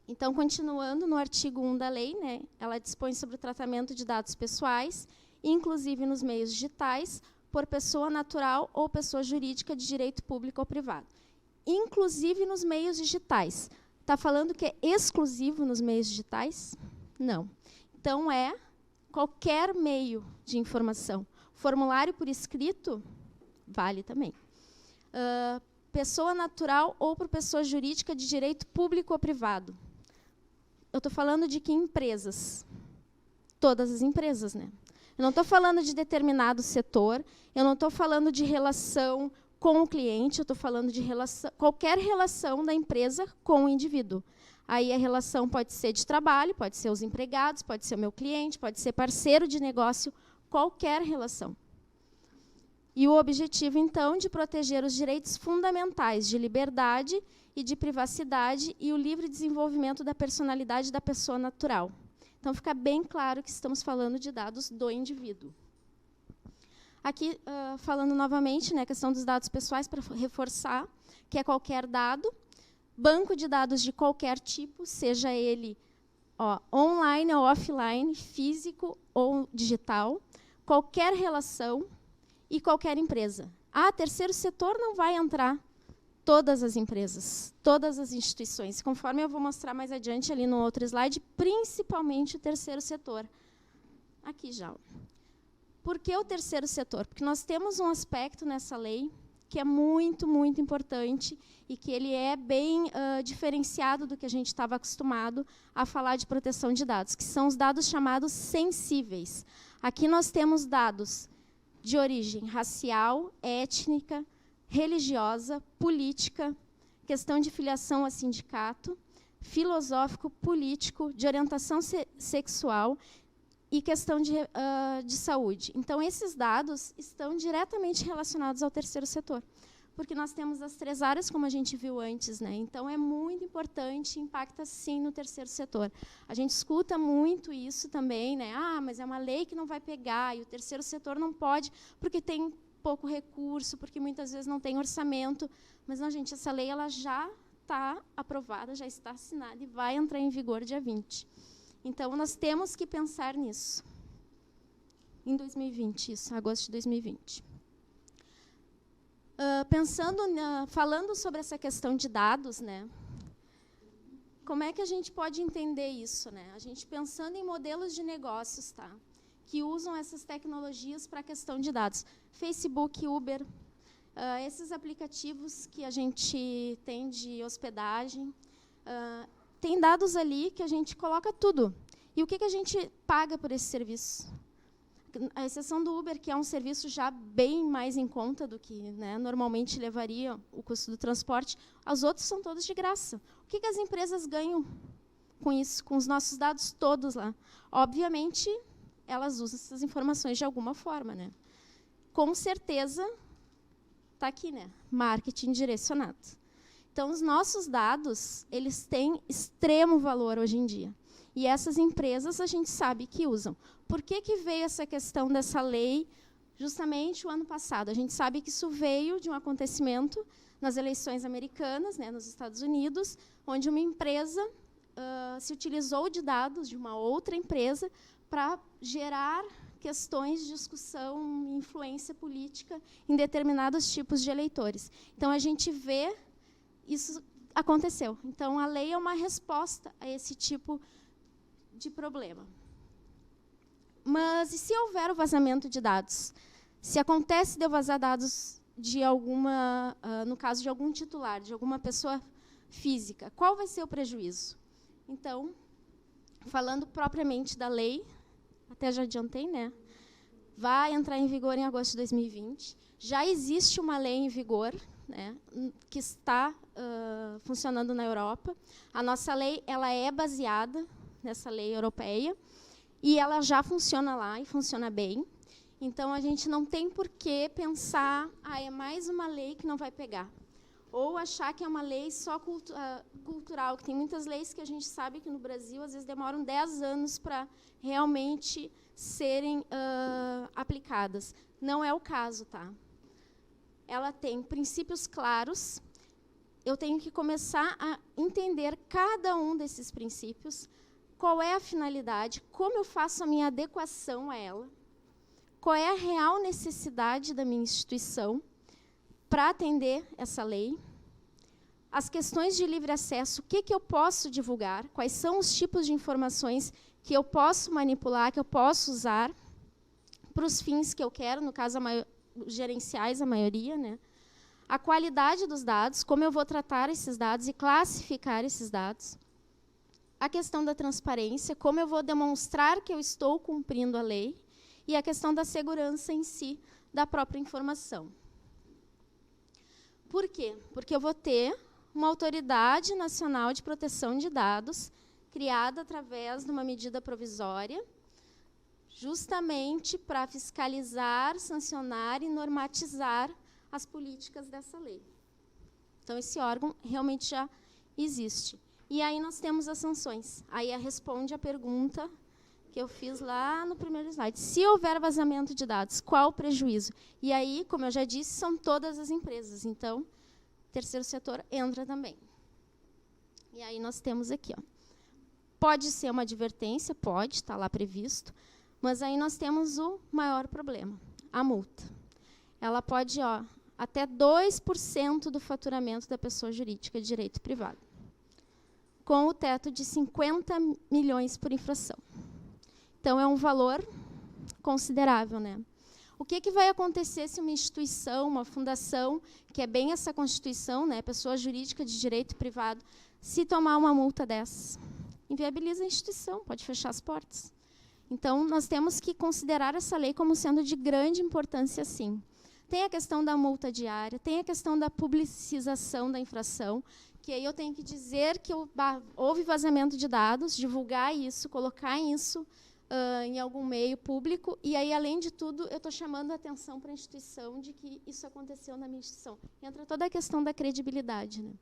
Então, continuando no artigo 1 da lei, né, ela dispõe sobre o tratamento de dados pessoais, inclusive nos meios digitais, por pessoa natural ou pessoa jurídica de direito público ou privado. Inclusive nos meios digitais. Está falando que é exclusivo nos meios digitais? Não. Então, é qualquer meio de informação. Formulário por escrito, vale também. Pessoa natural ou por pessoa jurídica de direito público ou privado. Eu estou falando de que empresas? Todas as empresas, né? Eu não estou falando de determinado setor, eu não estou falando de relação com o cliente, eu estou falando de qualquer relação da empresa com o indivíduo. Aí a relação pode ser de trabalho, pode ser os empregados, pode ser o meu cliente, pode ser parceiro de negócio, qualquer relação. E o objetivo, então, de proteger os direitos fundamentais de liberdade e de privacidade e o livre desenvolvimento da personalidade da pessoa natural. Então, fica bem claro que estamos falando de dados do indivíduo. Aqui, falando novamente, né, a questão dos dados pessoais, para reforçar que é qualquer dado, banco de dados de qualquer tipo, seja ele online ou offline, físico ou digital, qualquer relação e qualquer empresa. Terceiro setor não vai entrar todas as empresas, todas as instituições, conforme eu vou mostrar mais adiante ali no outro slide, principalmente o terceiro setor. Aqui já. Por que o terceiro setor? Porque nós temos um aspecto nessa lei que é muito, muito importante e que ele é bem diferenciado do que a gente estava acostumado a falar de proteção de dados, que são os dados chamados sensíveis. Aqui nós temos dados de origem racial, étnica, religiosa, política, questão de filiação a sindicato, filosófico, político, de orientação sexual e questão de saúde. Então, esses dados estão diretamente relacionados ao terceiro setor, porque nós temos as 3 áreas, como a gente viu antes, né? Então, é muito importante, impacta, sim, no terceiro setor. A gente escuta muito isso também, né? Mas é uma lei que não vai pegar, e o terceiro setor não pode, porque tem pouco recurso, porque muitas vezes não tem orçamento. Mas, não, gente, essa lei ela já está aprovada, já está assinada e vai entrar em vigor dia 20. Então, nós temos que pensar nisso. Em 2020, isso, agosto de 2020. Falando sobre essa questão de dados, né? Como é que a gente pode entender isso, né? A gente pensando em modelos de negócios, tá? Que usam essas tecnologias para a questão de dados. Facebook, Uber, esses aplicativos que a gente tem de hospedagem, tem dados ali que a gente coloca tudo. E o que a gente paga por esse serviço? A exceção do Uber, que é um serviço já bem mais em conta do que, né, normalmente levaria o custo do transporte, os outros são todos de graça. O que as empresas ganham com isso, com os nossos dados todos lá? Obviamente, elas usam essas informações de alguma forma, né? Com certeza, está aqui, né? Marketing direcionado. Então, os nossos dados, eles têm extremo valor hoje em dia. E essas empresas, a gente sabe que usam. Por que veio essa questão dessa lei justamente o ano passado? A gente sabe que isso veio de um acontecimento nas eleições americanas, né, nos Estados Unidos, onde uma empresa se utilizou de dados de uma outra empresa para gerar questões de discussão e influência política em determinados tipos de eleitores. Então, a gente vê isso aconteceu. Então, a lei é uma resposta a esse tipo de problema. Mas, e se houver o vazamento de dados? Se acontece de eu vazar dados de alguma, no caso de algum titular, de alguma pessoa física, qual vai ser o prejuízo? Então, falando propriamente da lei, até já adiantei, né? Vai entrar em vigor em agosto de 2020. Já existe uma lei em vigor, né, que está funcionando na Europa. A nossa lei ela é baseada nessa lei europeia e ela já funciona lá e funciona bem. Então, a gente não tem por que pensar, é mais uma lei que não vai pegar. Ou achar que é uma lei só cultural, que tem muitas leis que a gente sabe que no Brasil, às vezes, demoram 10 anos para realmente serem aplicadas. Não é o caso, tá? Ela tem princípios claros, eu tenho que começar a entender cada um desses princípios, qual é a finalidade, como eu faço a minha adequação a ela, qual é a real necessidade da minha instituição para atender essa lei, as questões de livre acesso, o que eu posso divulgar, quais são os tipos de informações que eu posso manipular, que eu posso usar para os fins que eu quero, no caso, gerenciais, a maioria, né? A qualidade dos dados, como eu vou tratar esses dados e classificar esses dados. A questão da transparência, como eu vou demonstrar que eu estou cumprindo a lei. E a questão da segurança em si, da própria informação. Por quê? Porque eu vou ter uma autoridade nacional de proteção de dados, criada através de uma medida provisória, justamente para fiscalizar, sancionar e normatizar as políticas dessa lei. Então, esse órgão realmente já existe. E aí nós temos as sanções. Aí responde a pergunta que eu fiz lá no primeiro slide. Se houver vazamento de dados, qual o prejuízo? E aí, como eu já disse, são todas as empresas. Então, o terceiro setor entra também. E aí nós temos aqui. Pode ser uma advertência, pode, está lá previsto, mas aí nós temos o maior problema, a multa. Ela pode até 2% do faturamento da pessoa jurídica de direito privado, com o teto de 50 milhões por infração. Então, é um valor considerável, né? O que vai acontecer se uma instituição, uma fundação, que é bem essa constituição, né, pessoa jurídica de direito privado, se tomar uma multa dessas? Inviabiliza a instituição, pode fechar as portas. Então, nós temos que considerar essa lei como sendo de grande importância, sim. Tem a questão da multa diária, tem a questão da publicização da infração, que aí eu tenho que dizer que houve vazamento de dados, divulgar isso, colocar isso em algum meio público, e aí, além de tudo, eu estou chamando a atenção para a instituição de que isso aconteceu na minha instituição. Entra toda a questão da credibilidade, né?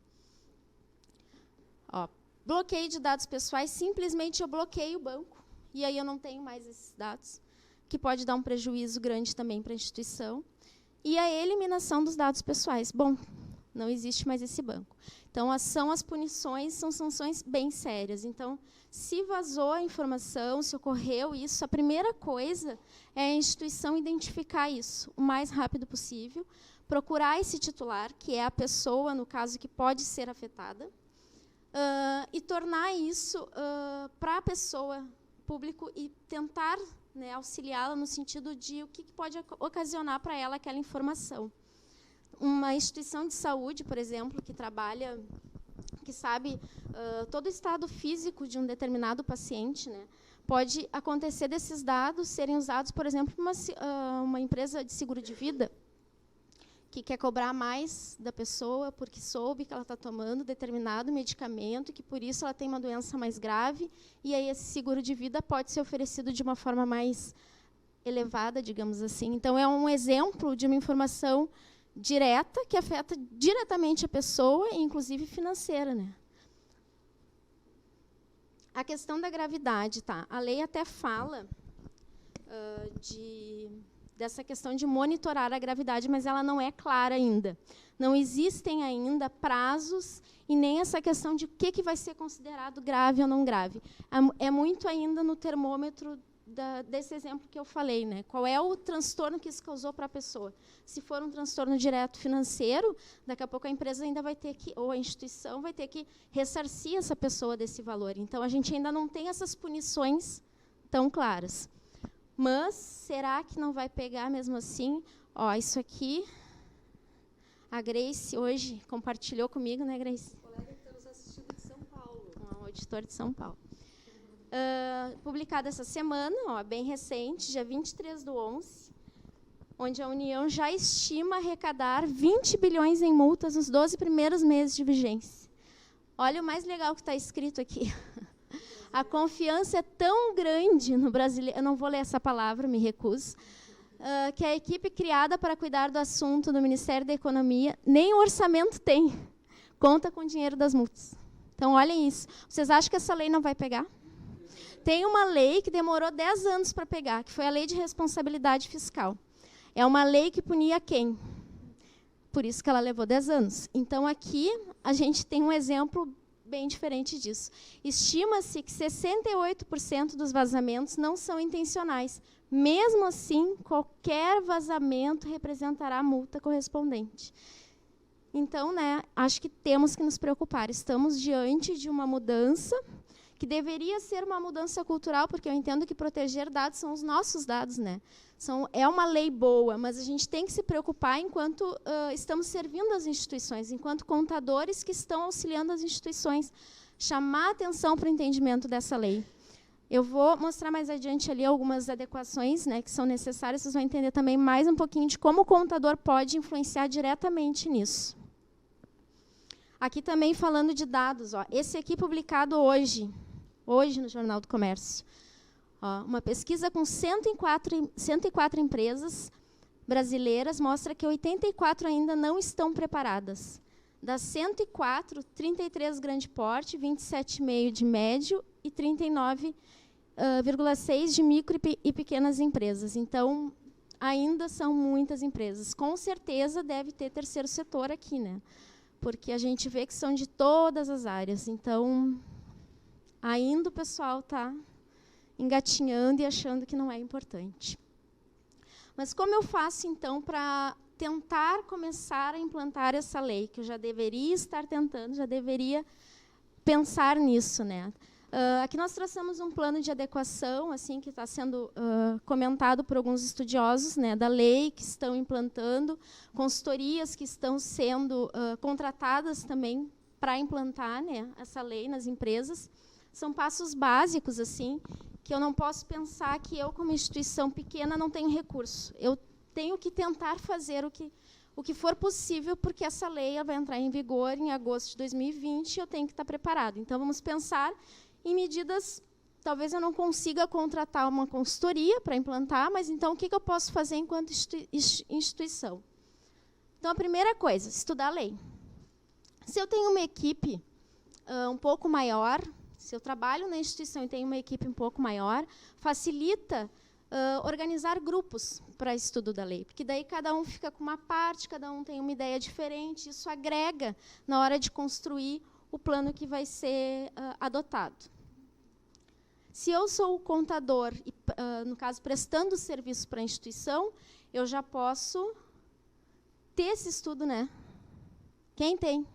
Bloqueio de dados pessoais, simplesmente eu bloqueio o banco, e aí eu não tenho mais esses dados, que pode dar um prejuízo grande também para a instituição. E a eliminação dos dados pessoais. Bom, não existe mais esse banco. Então, as punições são sanções bem sérias. Então, se vazou a informação, se ocorreu isso, a primeira coisa é a instituição identificar isso o mais rápido possível, procurar esse titular, que é a pessoa, no caso, que pode ser afetada, e tornar isso para a pessoa, público, e tentar, né, auxiliá-la no sentido de o que pode ocasionar para ela aquela informação. Uma instituição de saúde, por exemplo, que trabalha, que sabe todo o estado físico de um determinado paciente, né, pode acontecer desses dados serem usados, por exemplo, uma empresa de seguro de vida que quer cobrar mais da pessoa porque soube que ela está tomando determinado medicamento, que por isso ela tem uma doença mais grave, e aí esse seguro de vida pode ser oferecido de uma forma mais elevada, digamos assim. Então, é um exemplo de uma informação direta, que afeta diretamente a pessoa, inclusive financeira, né? A questão da gravidade, tá? A lei até fala dessa questão de monitorar a gravidade, mas ela não é clara ainda. Não existem ainda prazos e nem essa questão de o que vai ser considerado grave ou não grave. É muito ainda no termômetro desse exemplo que eu falei, né? Qual é o transtorno que isso causou para a pessoa? Se for um transtorno direto financeiro, daqui a pouco a empresa ainda vai ter que, ou a instituição vai ter que ressarcir essa pessoa desse valor. Então, a gente ainda não tem essas punições tão claras. Mas será que não vai pegar mesmo assim? Isso aqui A Grace hoje compartilhou comigo, né, Grace? Colega que está nos assistindo de São Paulo. Um auditor de São Paulo. Publicado essa semana, ó, bem recente, dia 23/11, onde a União já estima arrecadar 20 bilhões em multas nos 12 primeiros meses de vigência. Olha o mais legal que está escrito aqui. A confiança é tão grande no brasileiro, eu não vou ler essa palavra, me recuso, que a equipe criada para cuidar do assunto do Ministério da Economia nem orçamento tem, conta com o dinheiro das multas. Então, olhem isso. Vocês acham que essa lei não vai pegar? Tem uma lei que demorou 10 anos para pegar, que foi a Lei de Responsabilidade Fiscal. É uma lei que punia quem? Por isso que ela levou 10 anos. Então, aqui, a gente tem um exemplo bem diferente disso. Estima-se que 68% dos vazamentos não são intencionais. Mesmo assim, qualquer vazamento representará multa correspondente. Então, né, acho que temos que nos preocupar. Estamos diante de uma mudança que deveria ser uma mudança cultural, porque eu entendo que proteger dados são os nossos dados, né? É uma lei boa, mas a gente tem que se preocupar enquanto estamos servindo as instituições, enquanto contadores que estão auxiliando as instituições, chamar atenção para o entendimento dessa lei. Eu vou mostrar mais adiante ali algumas adequações, né, que são necessárias, vocês vão entender também mais um pouquinho de como o contador pode influenciar diretamente nisso. Aqui também falando de dados, ó, esse aqui publicado hoje no Jornal do Comércio. Ó, uma pesquisa com 104 empresas brasileiras mostra que 84 ainda não estão preparadas. Das 104, 33 grande porte, 27,5 de médio e 39,6 de micro e pequenas empresas. Então, ainda são muitas empresas. Com certeza deve ter terceiro setor aqui, né? Porque a gente vê que são de todas as áreas. Então, ainda o pessoal está engatinhando e achando que não é importante. Mas como eu faço, então, para tentar começar a implantar essa lei, que eu já deveria estar tentando, já deveria pensar nisso, né? Aqui nós traçamos um plano de adequação, assim, que está sendo comentado por alguns estudiosos, né, da lei, que estão implantando, consultorias que estão sendo contratadas também para implantar, né, essa lei nas empresas. São passos básicos, assim, que eu não posso pensar que eu, como instituição pequena, não tenho recurso. Eu tenho que tentar fazer o que for possível, porque essa lei vai entrar em vigor em agosto de 2020 e eu tenho que estar preparado. Então, vamos pensar em medidas. Talvez eu não consiga contratar uma consultoria para implantar, mas então o que eu posso fazer enquanto instituição? Então, a primeira coisa, estudar a lei. Se eu tenho uma equipe um pouco maior, se eu trabalho na instituição e tenho uma equipe um pouco maior, facilita organizar grupos para estudo da lei, porque daí cada um fica com uma parte, cada um tem uma ideia diferente, isso agrega na hora de construir o plano que vai ser adotado. Se eu sou o contador, e, no caso, prestando serviço para a instituição, eu já posso ter esse estudo, né? Quem tem?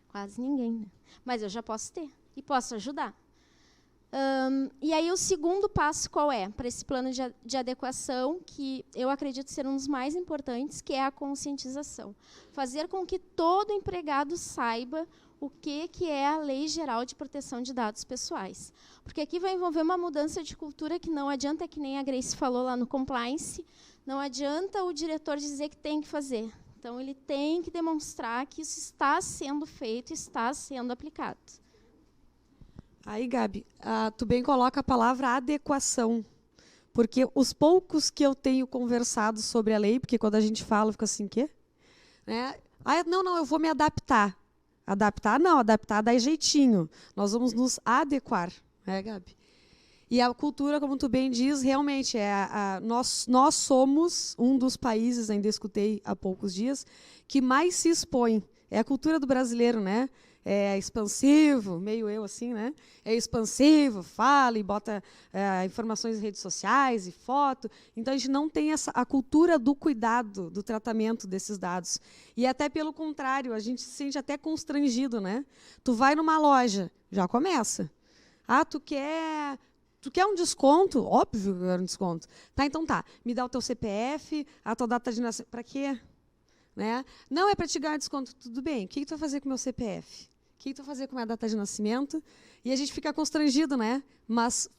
Quase ninguém, né? Mas eu já posso ter e posso ajudar. E aí o segundo passo qual é? Para esse plano de adequação, que eu acredito ser um dos mais importantes, que é a conscientização. Fazer com que todo empregado saiba o que é a Lei Geral de Proteção de Dados Pessoais. Porque aqui vai envolver uma mudança de cultura que não adianta, que nem a Grace falou lá no compliance, não adianta o diretor dizer que tem que fazer. Então, ele tem que demonstrar que isso está sendo feito, está sendo aplicado. Aí, Gabi, tu bem coloca a palavra adequação, porque os poucos que eu tenho conversado sobre a lei, porque quando a gente fala, fica assim, quê? Né? Não, eu vou me adaptar. Adaptar, não, adaptar dá jeitinho. Nós vamos nos adequar, né, Gabi? E a cultura, como tu bem diz, realmente, nós somos um dos países, ainda escutei há poucos dias, que mais se expõe. É a cultura do brasileiro, né? É expansivo, meio eu assim, né? É expansivo, fala e bota informações em redes sociais e foto. Então, a gente não tem a cultura do cuidado, do tratamento desses dados. E até pelo contrário, a gente se sente até constrangido, né? Tu vai numa loja, já começa. Tu quer um desconto? Óbvio que eu quero um desconto. Tá, então tá. Me dá o teu CPF, a tua data de nascimento. Para quê? né? Não é para te ganhar desconto, tudo bem. O que tu vai fazer com o meu CPF? O que tu vai fazer com a minha data de nascimento? E a gente fica constrangido, né? Mas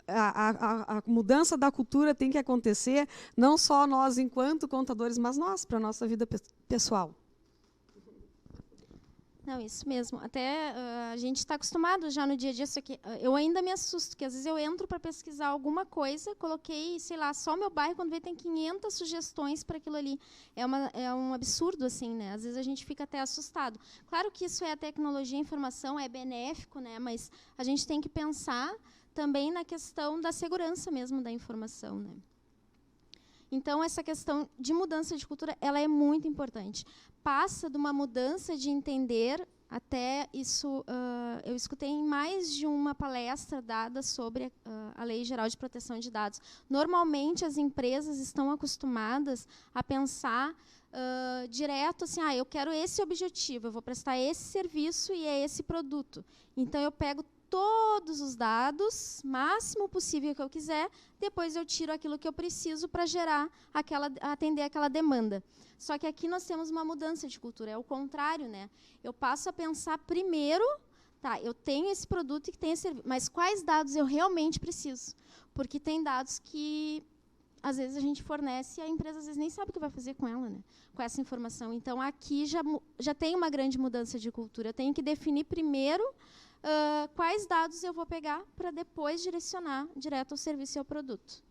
a mudança da cultura tem que acontecer, não só nós enquanto contadores, mas nós, para a nossa vida pessoal. Não, isso mesmo. Até a gente está acostumado já no dia a dia. Isso aqui, eu ainda me assusto, porque às vezes eu entro para pesquisar alguma coisa, coloquei, sei lá, só o meu bairro, quando vê tem 500 sugestões para aquilo ali. É um absurdo, assim, né? Às vezes a gente fica até assustado. Claro que isso é a tecnologia, a informação, é benéfico, né? Mas a gente tem que pensar também na questão da segurança mesmo da informação, né? Então, essa questão de mudança de cultura, ela é muito importante. Passa de uma mudança de entender, até isso, eu escutei em mais de uma palestra dada sobre a Lei Geral de Proteção de Dados. Normalmente, as empresas estão acostumadas a pensar direto assim, eu quero esse objetivo, eu vou prestar esse serviço e é esse produto. Então, eu pego todos os dados, máximo possível que eu quiser, depois eu tiro aquilo que eu preciso para atender aquela demanda. Só que aqui nós temos uma mudança de cultura, é o contrário, né? Eu passo a pensar primeiro, tá, eu tenho esse produto que tem esse serviço, mas quais dados eu realmente preciso? Porque tem dados que, às vezes, a gente fornece e a empresa, às vezes, nem sabe o que vai fazer com ela, né? Com essa informação. Então, aqui já tem uma grande mudança de cultura. Eu tenho que definir primeiro quais dados eu vou pegar para depois direcionar direto ao serviço e ao produto.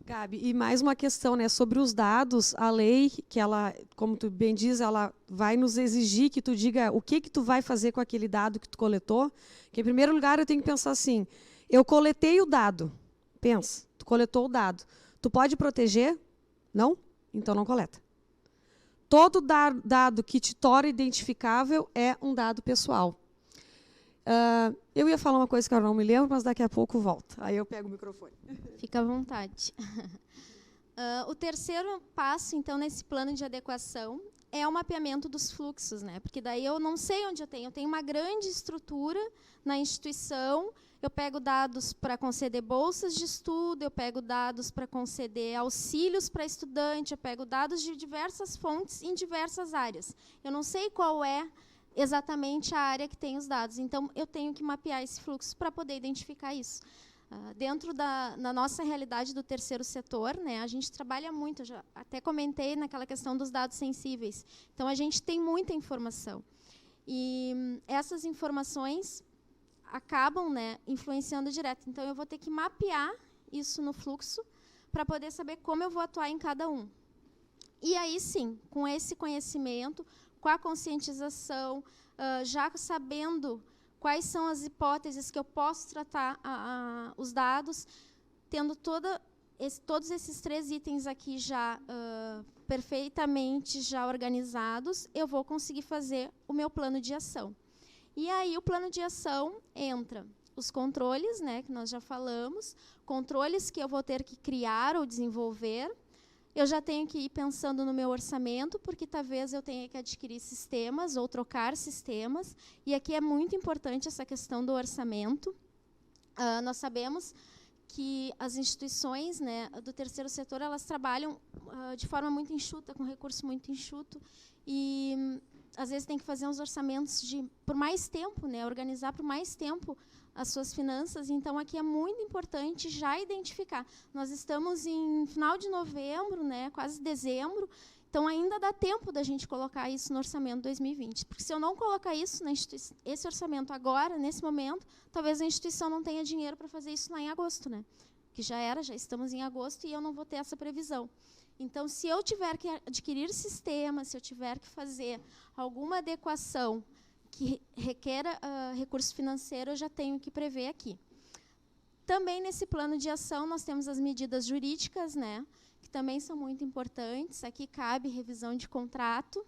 Gabi, e mais uma questão, né, sobre os dados, a lei, que ela, como tu bem diz, ela vai nos exigir que tu diga o que tu vai fazer com aquele dado que tu coletou, que em primeiro lugar eu tenho que pensar assim, eu coletei o dado, pensa, tu coletou o dado, tu pode proteger? Não? Então não coleta. Todo dado que te torna identificável é um dado pessoal. Eu ia falar uma coisa que eu não me lembro, mas daqui a pouco volto. Aí eu pego o microfone. Fica à vontade. O terceiro passo, então, nesse plano de adequação é o mapeamento dos fluxos, né? Porque daí eu não sei onde eu tenho uma grande estrutura na instituição, eu pego dados para conceder bolsas de estudo, eu pego dados para conceder auxílios para estudante, eu pego dados de diversas fontes em diversas áreas. Eu não sei qual é exatamente a área que tem os dados. Então, eu tenho que mapear esse fluxo para poder identificar isso. Dentro na nossa realidade do terceiro setor, né, a gente trabalha muito, eu já até comentei naquela questão dos dados sensíveis. Então, a gente tem muita informação. E essas informações acabam, né, influenciando direto. Então, eu vou ter que mapear isso no fluxo para poder saber como eu vou atuar em cada um. E aí, sim, com esse conhecimento, com a conscientização, já sabendo quais são as hipóteses que eu posso tratar os dados, tendo todos esses 3 itens aqui já perfeitamente já organizados, eu vou conseguir fazer o meu plano de ação. E aí o plano de ação entra os controles, né, que nós já falamos, controles que eu vou ter que criar ou desenvolver. Eu já tenho que ir pensando no meu orçamento, porque talvez eu tenha que adquirir sistemas ou trocar sistemas. E aqui é muito importante essa questão do orçamento. Nós sabemos que as instituições, né, do terceiro setor, elas trabalham de forma muito enxuta, com recurso muito enxuto. E, às vezes, tem que fazer uns orçamentos por mais tempo, né, organizar por mais tempo as suas finanças. Então, aqui é muito importante já identificar. Nós estamos em final de novembro, né, quase dezembro, então ainda dá tempo da gente colocar isso no orçamento 2020. Porque se eu não colocar isso esse orçamento agora, nesse momento, talvez a instituição não tenha dinheiro para fazer isso lá em agosto, né? Que já estamos em agosto e eu não vou ter essa previsão. Então, se eu tiver que adquirir sistemas, se eu tiver que fazer alguma adequação que requer recurso financeiro, eu já tenho que prever aqui. Também nesse plano de ação nós temos as medidas jurídicas, né, que também são muito importantes. Aqui cabe revisão de contrato,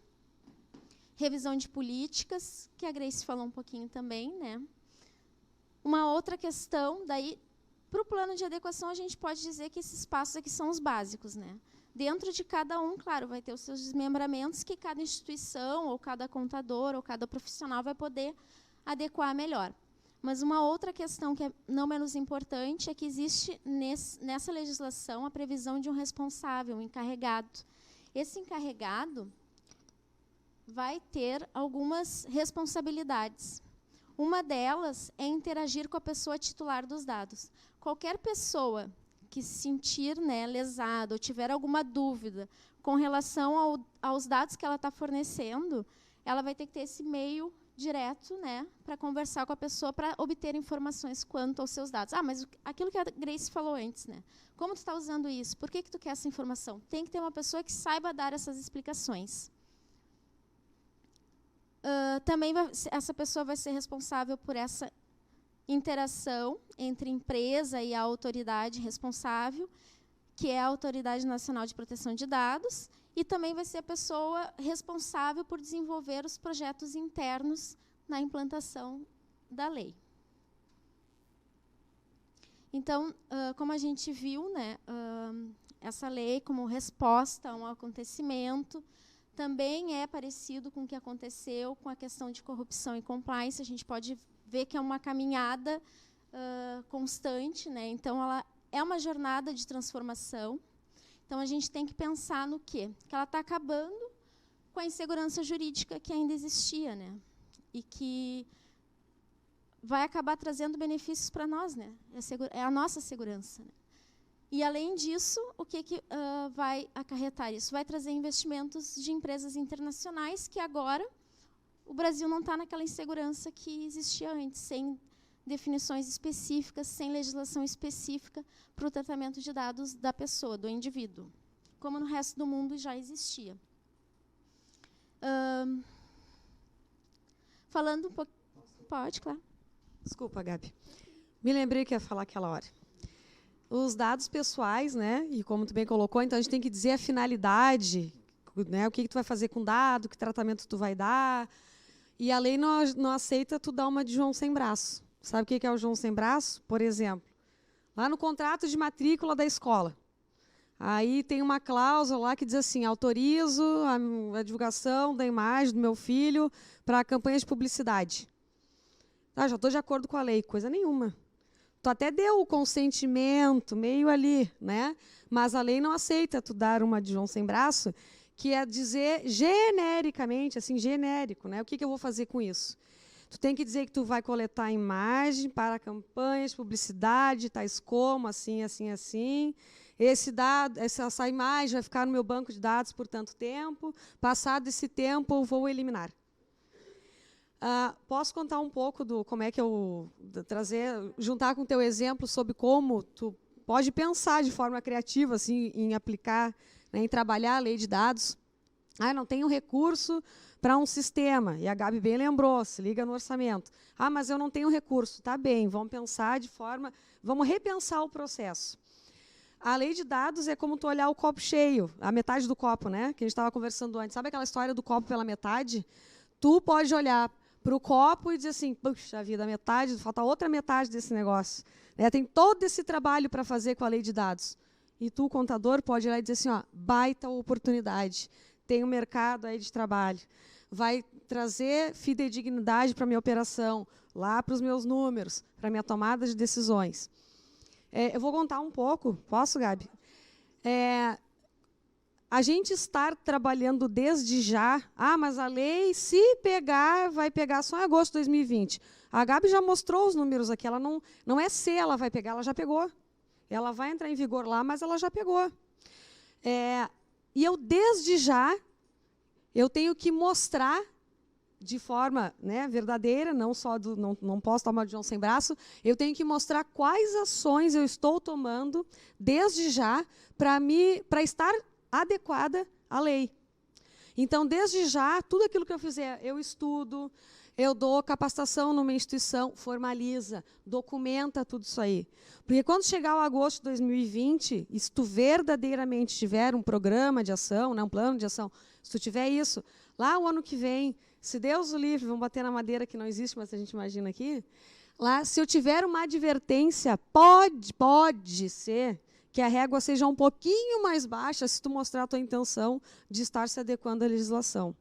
revisão de políticas, que a Grace falou um pouquinho também, né. Uma outra questão, daí, para o plano de adequação, a gente pode dizer que esses passos aqui são os básicos, né. Dentro de cada um, claro, vai ter os seus desmembramentos que cada instituição, ou cada contador, ou cada profissional vai poder adequar melhor. Mas uma outra questão que é não menos importante é que existe nessa legislação a previsão de um responsável, um encarregado. Esse encarregado vai ter algumas responsabilidades. Uma delas é interagir com a pessoa titular dos dados. Qualquer pessoa que se sentir, né, lesada ou tiver alguma dúvida com relação aos dados que ela está fornecendo, ela vai ter que ter esse meio direto, né, para conversar com a pessoa, para obter informações quanto aos seus dados. Mas aquilo que a Grace falou antes, né? Como tu está usando isso? Por que tu quer essa informação? Tem que ter uma pessoa que saiba dar essas explicações. Também essa pessoa vai ser responsável por essa interação entre empresa e a autoridade responsável, que é a Autoridade Nacional de Proteção de Dados, e também vai ser a pessoa responsável por desenvolver os projetos internos na implantação da lei. Então, como a gente viu, né, essa lei, como resposta a um acontecimento, também é parecido com o que aconteceu com a questão de corrupção e compliance. A gente pode ver que é uma caminhada constante, né? Então, ela é uma jornada de transformação. Então, a gente tem que pensar no quê? Que ela está acabando com a insegurança jurídica que ainda existia, né? E que vai acabar trazendo benefícios para nós, né? É a nossa segurança, né? E, além disso, o que vai acarretar isso? Vai trazer investimentos de empresas internacionais que agora o Brasil não está naquela insegurança que existia antes, sem definições específicas, sem legislação específica para o tratamento de dados da pessoa, do indivíduo, como no resto do mundo já existia. Falando um pouco... Pode, claro. Desculpa, Gabi. Me lembrei que ia falar aquela hora. Os dados pessoais, né? E como tu bem colocou, então a gente tem que dizer a finalidade, né? O que tu vai fazer com o dado, que tratamento tu vai dar. E a lei não aceita tu dar uma de João sem braço. Sabe o que é o João sem braço? Por exemplo, lá no contrato de matrícula da escola. Aí tem uma cláusula lá que diz assim: autorizo a divulgação da imagem do meu filho para campanhas de publicidade. Já estou de acordo com a lei. Coisa nenhuma. Tu até deu o consentimento, meio ali, né? Mas a lei não aceita tu dar uma de João sem braço, que é dizer genericamente, assim, genérico, né? O que eu vou fazer com isso? Tu tem que dizer que tu vai coletar imagem para campanhas de publicidade, tais como, assim, assim, assim. Esse dado, essa imagem vai ficar no meu banco de dados por tanto tempo. Passado esse tempo, eu vou eliminar. Posso contar um pouco do como é que eu juntar com o teu exemplo sobre como tu pode pensar de forma criativa assim, em aplicar, né, em trabalhar a lei de dados. Não tenho recurso para um sistema, e a Gabi bem lembrou, se liga no orçamento. Mas eu não tenho recurso. Tá bem, vamos pensar vamos repensar o processo. A lei de dados é como tu olhar o copo cheio, a metade do copo, né, que a gente estava conversando antes. Sabe aquela história do copo pela metade? Tu pode olhar para o copo e dizer assim, puxa vida, metade, falta outra metade desse negócio. Tem todo esse trabalho para fazer com a lei de dados. E tu, contador, pode ir lá e dizer assim, baita oportunidade, tem um mercado aí de trabalho, vai trazer fidedignidade para a minha operação, lá para os meus números, para a minha tomada de decisões. Eu vou contar um pouco, posso, Gabi? A gente estar trabalhando desde já, mas a lei, se pegar, vai pegar só em agosto de 2020. A Gabi já mostrou os números aqui, ela não é se ela vai pegar, ela já pegou. Ela vai entrar em vigor lá, mas ela já pegou. E eu, desde já, eu tenho que mostrar de forma, né, verdadeira, não só não posso tomar de João sem braço, eu tenho que mostrar quais ações eu estou tomando desde já para estar adequada à lei. Então, desde já, tudo aquilo que eu fizer, eu estudo, eu dou capacitação numa instituição, formaliza, documenta tudo isso aí. Porque quando chegar o agosto de 2020, e se tu verdadeiramente tiver um programa de ação, né, um plano de ação, se tu tiver isso, lá o ano que vem, se Deus o livre, vamos bater na madeira que não existe, mas a gente imagina aqui, lá, se eu tiver uma advertência, pode ser que a régua seja um pouquinho mais baixa se tu mostrar a tua intenção de estar se adequando à legislação.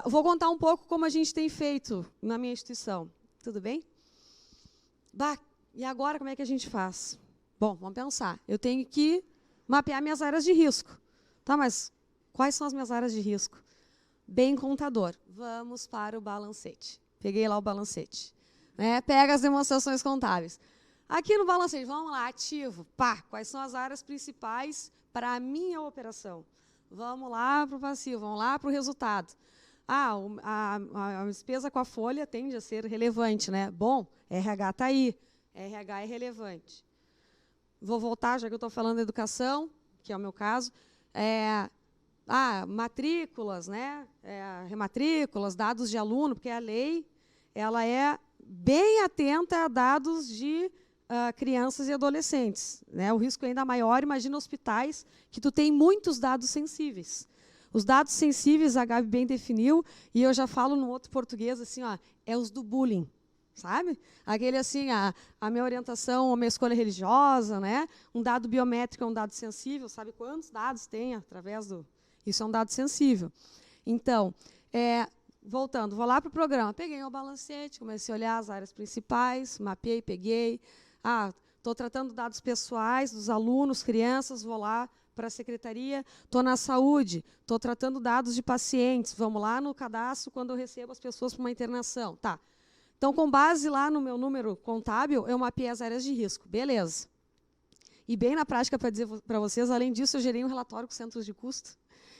Vou contar um pouco como a gente tem feito na minha instituição. Tudo bem? E agora como é que a gente faz? Bom, vamos pensar. Eu tenho que mapear minhas áreas de risco. Tá, mas Quais são as minhas áreas de risco? Bem contador. Vamos para o balancete. Peguei lá o balancete. Né? Pega as demonstrações contábeis. Aqui no balancete, vamos lá, ativo. Pá, quais são as áreas principais para a minha operação? Vamos lá para o passivo, vamos lá para o resultado. A despesa com a folha tende a ser relevante, né? Bom, RH está aí. RH é relevante. Vou voltar, já que eu estou falando de educação, que é o meu caso. Matrículas, né? Rematrículas, dados de aluno, porque a lei ela é bem atenta a dados de crianças e adolescentes. Né? O risco é ainda maior, imagina hospitais que tu tem muitos dados sensíveis. Os dados sensíveis, a Gabi bem definiu, e eu já falo no outro português, assim, ó, é os do bullying, sabe? Aquele assim, a minha orientação, a minha escolha religiosa, né? Um dado biométrico é um dado sensível, sabe quantos dados tem através do... Isso é um dado sensível. Então, voltando, vou lá para o programa, peguei o balancete, comecei a olhar as áreas principais, mapeei, peguei. Estou tratando dados pessoais dos alunos, crianças, vou lá para a secretaria. Estou na saúde, estou tratando dados de pacientes, vamos lá no cadastro quando eu recebo as pessoas para uma internação. Tá. Então, com base lá no meu número contábil, eu mapeei as áreas de risco. Beleza. E bem na prática, para dizer para vocês, além disso, eu gerei um relatório com centros de custo.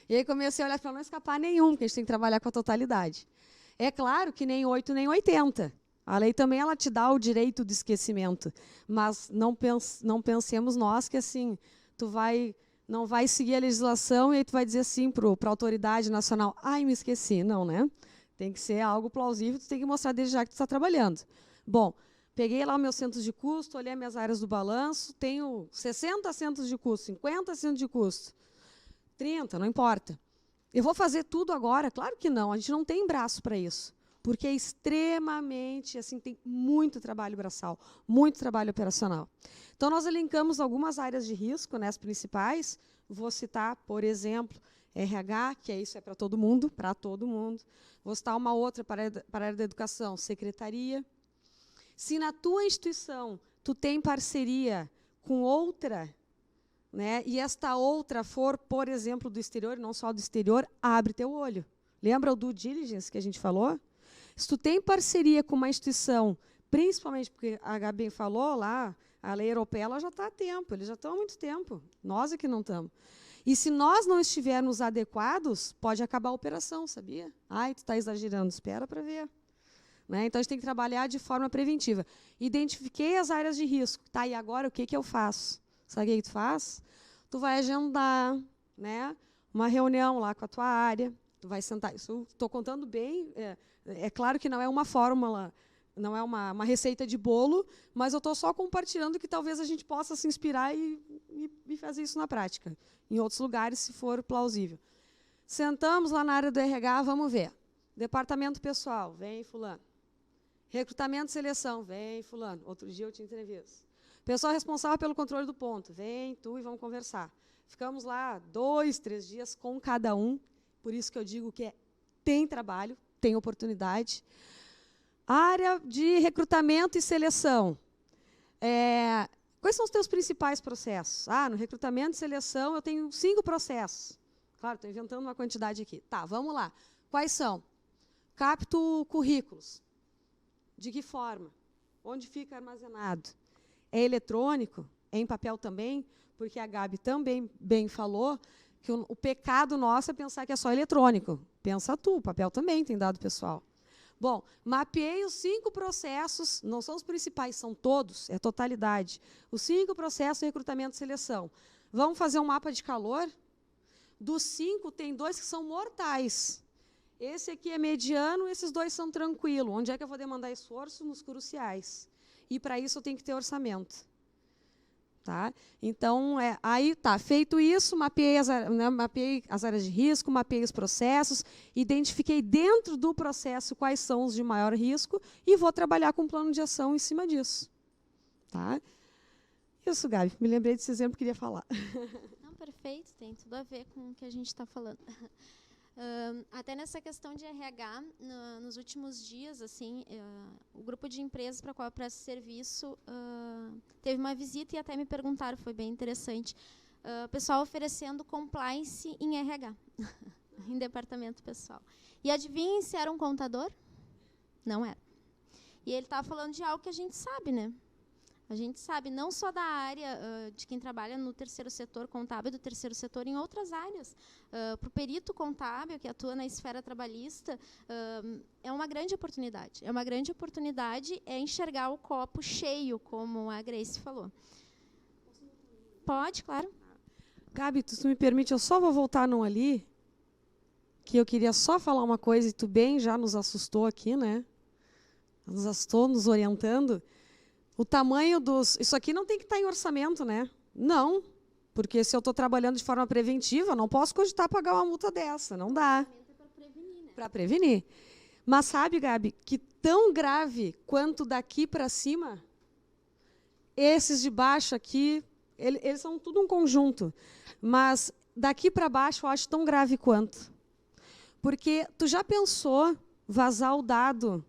E aí comecei a olhar para não escapar nenhum, porque a gente tem que trabalhar com a totalidade. É claro que nem 8, nem 80. A lei também ela te dá o direito de esquecimento, mas não pensemos nós que assim, não vai seguir a legislação e aí tu vai dizer assim para a autoridade nacional, me esqueci. Não, né? Tem que ser algo plausível, tu tem que mostrar desde já que tu está trabalhando. Bom, peguei lá os meus centros de custo, olhei as minhas áreas do balanço, tenho 60 centros de custo, 50 centros de custo, 30, não importa. Eu vou fazer tudo agora? Claro que não, a gente não tem braço para isso. Porque é extremamente, assim, tem muito trabalho braçal, muito trabalho operacional. Então, nós elencamos algumas áreas de risco, né, as principais. Vou citar, por exemplo, RH, que isso é para todo mundo, para todo mundo. Vou citar uma outra para a área da educação, secretaria. Se na tua instituição tu tem parceria com outra, né, e esta outra for, por exemplo, do exterior, não só do exterior, abre teu olho. Lembra o due diligence que a gente falou? Se tu tem parceria com uma instituição, principalmente porque a Gabi falou lá, a lei europeia ela já está há tempo, eles já estão há muito tempo, nós é que não estamos. E se nós não estivermos adequados, pode acabar a operação, sabia? Tu está exagerando, espera para ver. Né? Então, a gente tem que trabalhar de forma preventiva. Identifiquei as áreas de risco. Tá, e agora o que eu faço? Sabe o que tu faz? Tu vai agendar, né, uma reunião lá com a tua área, tu vai sentar. Isso estou contando bem... É claro que não é uma fórmula, não é uma receita de bolo, mas eu estou só compartilhando que talvez a gente possa se inspirar e fazer isso na prática, em outros lugares, se for plausível. Sentamos lá na área do RH, vamos ver. Departamento pessoal, vem fulano. Recrutamento e seleção, vem fulano. Outro dia eu te entrevisto. Pessoal responsável pelo controle do ponto, vem tu e vamos conversar. Ficamos lá 2, 3 dias com cada um, por isso que eu digo que tem trabalho, tem oportunidade. Área de recrutamento e seleção. Quais são os teus principais processos? No recrutamento e seleção eu tenho 5 processos. Claro, estou inventando uma quantidade aqui. Tá, vamos lá. Quais são? Capto currículos. De que forma? Onde fica armazenado? É eletrônico? É em papel também? Porque a Gabi também bem falou que o pecado nosso é pensar que é só eletrônico. Pensa tu, o papel também tem dado pessoal. Bom, mapeei os 5 processos, não são os principais, são todos, é a totalidade. Os 5 processos de recrutamento e seleção. Vamos fazer um mapa de calor? Dos 5, tem 2 que são mortais. Esse aqui é mediano, esses 2 são tranquilos. Onde é que eu vou demandar esforço? Nos cruciais. E, para isso, eu tenho que ter orçamento. Tá? Então, aí tá, feito isso, mapeei as áreas de risco, mapeei os processos, identifiquei dentro do processo quais são os de maior risco e vou trabalhar com um plano de ação em cima disso. Tá? Isso, Gabi, me lembrei desse exemplo que queria falar. Não, perfeito, tem tudo a ver com o que a gente está falando. Até nessa questão de RH, nos últimos dias, assim, o grupo de empresas para o qual eu presto serviço teve uma visita e até me perguntaram, foi bem interessante, pessoal oferecendo compliance em RH, em departamento pessoal. E adivinhem se era um contador? Não era. E ele estava falando de algo que a gente sabe, né? A gente sabe, não só da área de quem trabalha no terceiro setor contábil, do terceiro setor, em outras áreas. Para o perito contábil, que atua na esfera trabalhista, é uma grande oportunidade. É uma grande oportunidade enxergar o copo cheio, como a Grace falou. Pode, claro. Gabi, tu me permite, eu só vou voltar num ali, que eu queria só falar uma coisa, e tu bem já nos assustou aqui, né? Nos assustou, nos orientando. O tamanho dos... Isso aqui não tem que estar em orçamento, né? Não, porque se eu estou trabalhando de forma preventiva, eu não posso cogitar pagar uma multa dessa, não dá. Para prevenir, né? Para prevenir. Mas sabe, Gabi, que tão grave quanto daqui para cima, esses de baixo aqui, eles são tudo um conjunto. Mas daqui para baixo eu acho tão grave quanto. Porque tu já pensou vazar o dado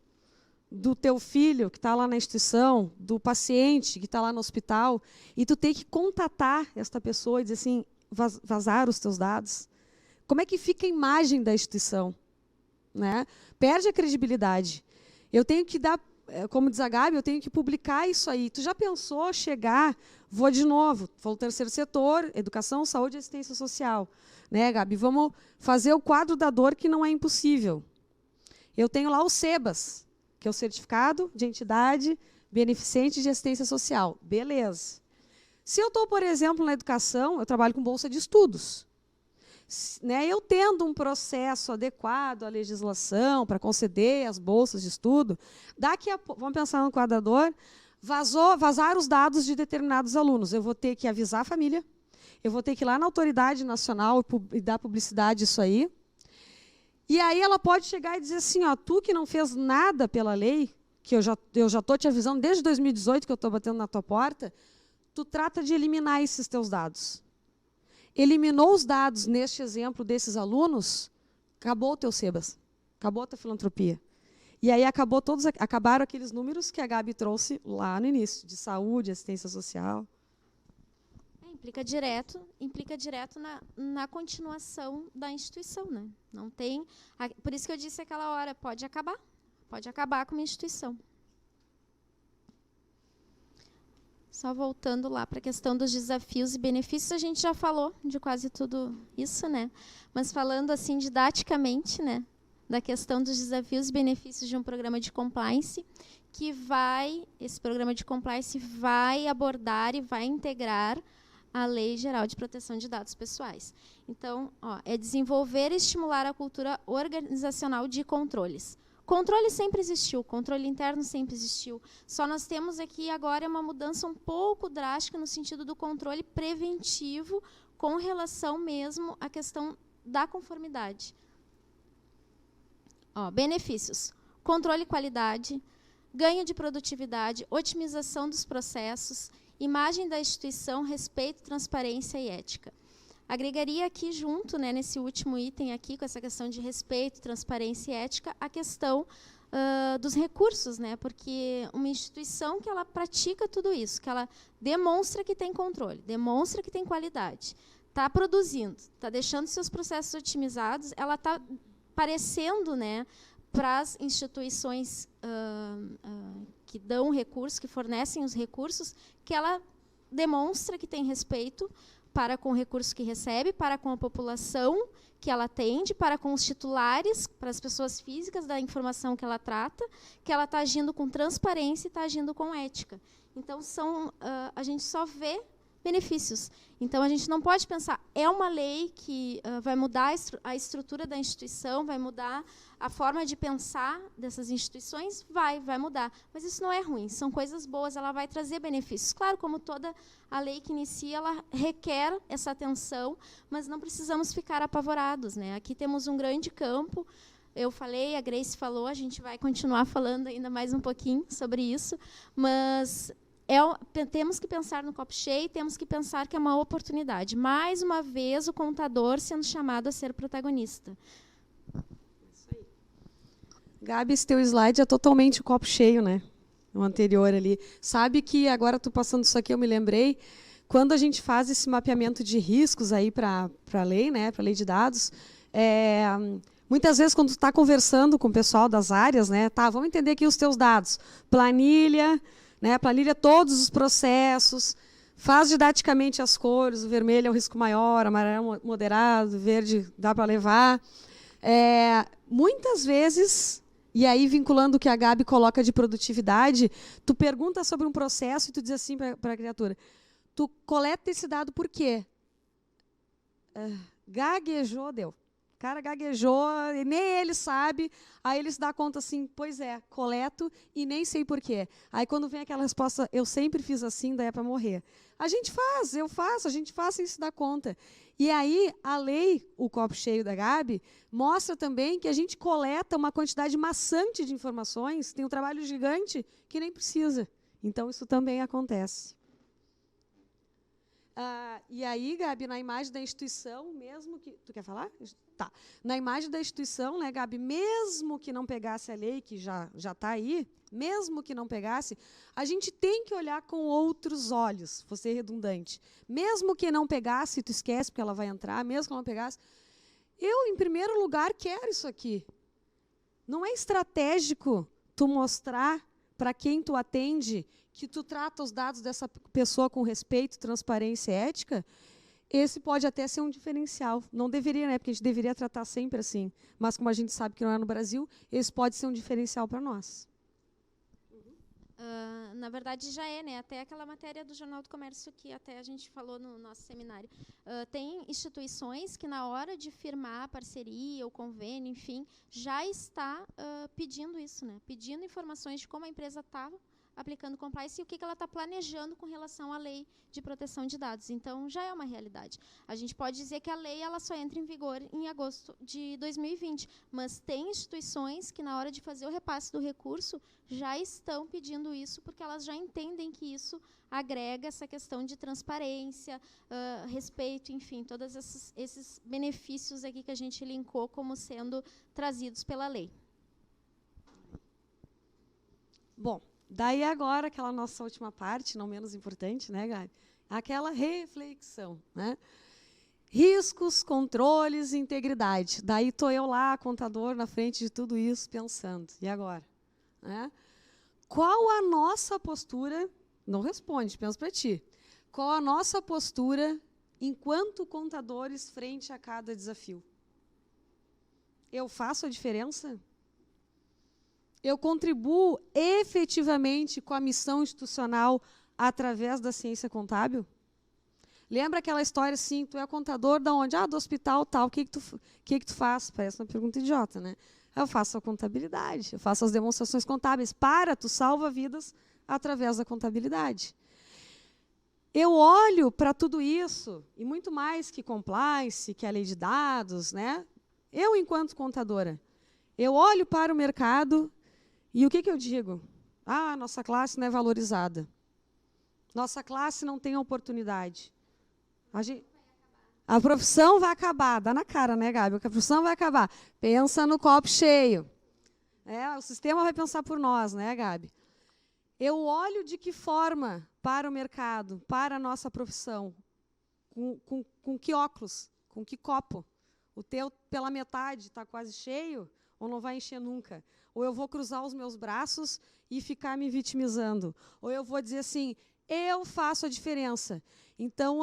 do teu filho que está lá na instituição, do paciente que está lá no hospital, e tu tem que contatar esta pessoa e dizer assim, vazar os teus dados? Como é que fica a imagem da instituição? Né? Perde a credibilidade. Eu tenho que dar, como diz a Gabi, eu tenho que publicar isso aí. Tu já pensou chegar, vou de novo, falou terceiro setor, educação, saúde e assistência social. Né, Gabi? Vamos fazer o quadro da dor que não é impossível. Eu tenho lá o SEBAS, que é o Certificado de Entidade Beneficente de Assistência Social. Beleza. Se eu estou, por exemplo, na educação, eu trabalho com bolsa de estudos. Né, eu tendo um processo adequado à legislação para conceder as bolsas de estudo, daqui a pouco, vamos pensar no quadrador, vazar os dados de determinados alunos. Eu vou ter que avisar a família, eu vou ter que ir lá na autoridade nacional e dar publicidade isso aí. E aí ela pode chegar e dizer assim, ó, tu que não fez nada pela lei, que eu já estou te avisando desde 2018 que eu estou batendo na tua porta, tu trata de eliminar esses teus dados. Eliminou os dados, neste exemplo desses alunos, acabou o teu SEBAS, acabou a tua filantropia. E aí acabaram aqueles números que a Gabi trouxe lá no início, de saúde, assistência social. Implica direto na continuação da instituição, né? Não tem, por isso que eu disse aquela hora, pode acabar com uma instituição. Só voltando lá para a questão dos desafios e benefícios, a gente já falou de quase tudo isso, né? Mas falando assim didaticamente, né, da questão dos desafios e benefícios de um programa de compliance, esse programa de compliance vai abordar e vai integrar a Lei Geral de Proteção de Dados Pessoais. Então, é desenvolver e estimular a cultura organizacional de controles. Controle sempre existiu, controle interno sempre existiu. Só nós temos aqui agora uma mudança um pouco drástica no sentido do controle preventivo com relação mesmo à questão da conformidade. Benefícios. Controle e qualidade, ganho de produtividade, otimização dos processos, imagem da instituição, respeito, transparência e ética. Agregaria aqui junto, né, nesse último item aqui, com essa questão de respeito, transparência e ética, a questão dos recursos, né, porque uma instituição que ela pratica tudo isso, que ela demonstra que tem controle, demonstra que tem qualidade, está produzindo, está deixando seus processos otimizados, ela está parecendo, né, para as instituições que dão recursos, que fornecem os recursos, que ela demonstra que tem respeito para com o recurso que recebe, para com a população que ela atende, para com os titulares, para as pessoas físicas da informação que ela trata, que ela está agindo com transparência e está agindo com ética. Então, a gente só vê benefícios. Então, a gente não pode pensar, é uma lei que vai mudar a estrutura da instituição, vai mudar a forma de pensar dessas instituições, vai mudar. Mas isso não é ruim, são coisas boas, ela vai trazer benefícios. Claro, como toda a lei que inicia, ela requer essa atenção, mas não precisamos ficar apavorados, né? Aqui temos um grande campo, eu falei, a Grace falou, a gente vai continuar falando ainda mais um pouquinho sobre isso, mas temos que pensar no copo cheio, temos que pensar que é uma oportunidade. Mais uma vez, o contador sendo chamado a ser protagonista. Isso aí. Gabi, esse teu slide é totalmente o copo cheio, né? O anterior ali. Sabe que, agora tu passando isso aqui, eu me lembrei, quando a gente faz esse mapeamento de riscos aí para a lei, né, para a lei de dados, muitas vezes quando tu está conversando com o pessoal das áreas, né, tá, vamos entender aqui os teus dados, planilha, né, planilha todos os processos, faz didaticamente as cores, o vermelho é o risco maior, amarelo moderado, verde dá para levar. Muitas vezes, e aí vinculando o que a Gabi coloca de produtividade, tu pergunta sobre um processo e tu diz assim para a criatura, tu coleta esse dado por quê? Gaguejou, deu. O cara gaguejou, e nem ele sabe, aí ele se dá conta assim, pois é, coleto e nem sei por quê. Aí quando vem aquela resposta, eu sempre fiz assim, daí é para morrer. A gente faz, eu faço, a gente faz sem se dar conta. E aí, a lei, o copo cheio da Gabi, mostra também que a gente coleta uma quantidade maçante de informações, tem um trabalho gigante que nem precisa. Então, isso também acontece. E aí, Gabi, na imagem da instituição, mesmo que... Tu quer falar? Tá. Na imagem da instituição, né, Gabi, mesmo que não pegasse a lei, que já está aí, mesmo que não pegasse, a gente tem que olhar com outros olhos, vou ser redundante. Mesmo que não pegasse, tu esquece, porque ela vai entrar, mesmo que não pegasse, eu, em primeiro lugar, quero isso aqui. Não é estratégico tu mostrar para quem tu atende que tu trata os dados dessa pessoa com respeito, transparência e ética? Esse pode até ser um diferencial. Não deveria, né? Porque a gente deveria tratar sempre assim. Mas como a gente sabe que não é no Brasil, esse pode ser um diferencial para nós. Na verdade, já é, né? Até aquela matéria do Jornal do Comércio que até a gente falou no nosso seminário. Tem instituições que, na hora de firmar a parceria, o convênio, enfim, já está pedindo isso, né? Pedindo informações de como a empresa está aplicando compliance e o que ela está planejando com relação à lei de proteção de dados. Então, já é uma realidade. A gente pode dizer que a lei ela só entra em vigor em agosto de 2020, mas tem instituições que, na hora de fazer o repasse do recurso, já estão pedindo isso, porque elas já entendem que isso agrega essa questão de transparência, respeito, enfim, todos esses benefícios aqui que a gente linkou como sendo trazidos pela lei. Bom, daí agora, aquela nossa última parte, não menos importante, né, Gabi? Aquela reflexão, né? Riscos, controles e integridade. Daí estou eu lá, contador, na frente de tudo isso, pensando. E agora? Né? Qual a nossa postura? Não responde, pensa para ti. Qual a nossa postura enquanto contadores frente a cada desafio? Eu faço a diferença? Eu contribuo efetivamente com a missão institucional através da ciência contábil? Lembra aquela história assim, tu é contador de onde? Do hospital tal, o que tu faz? Parece uma pergunta idiota, né? Eu faço a contabilidade, eu faço as demonstrações contábeis. Tu salva vidas através da contabilidade. Eu olho para tudo isso, e muito mais que compliance, que a lei de dados, né? Eu, enquanto contadora, eu olho para o mercado e o que eu digo? Nossa classe não é valorizada. Nossa classe não tem oportunidade. A profissão vai acabar. Dá na cara, né, Gabi? A profissão vai acabar. Pensa no copo cheio. O sistema vai pensar por nós, né, Gabi? Eu olho de que forma para o mercado, para a nossa profissão? Com que óculos? Com que copo? O teu, pela metade, está quase cheio ou não vai encher nunca? Ou eu vou cruzar os meus braços e ficar me vitimizando? Ou eu vou dizer assim, eu faço a diferença. Então,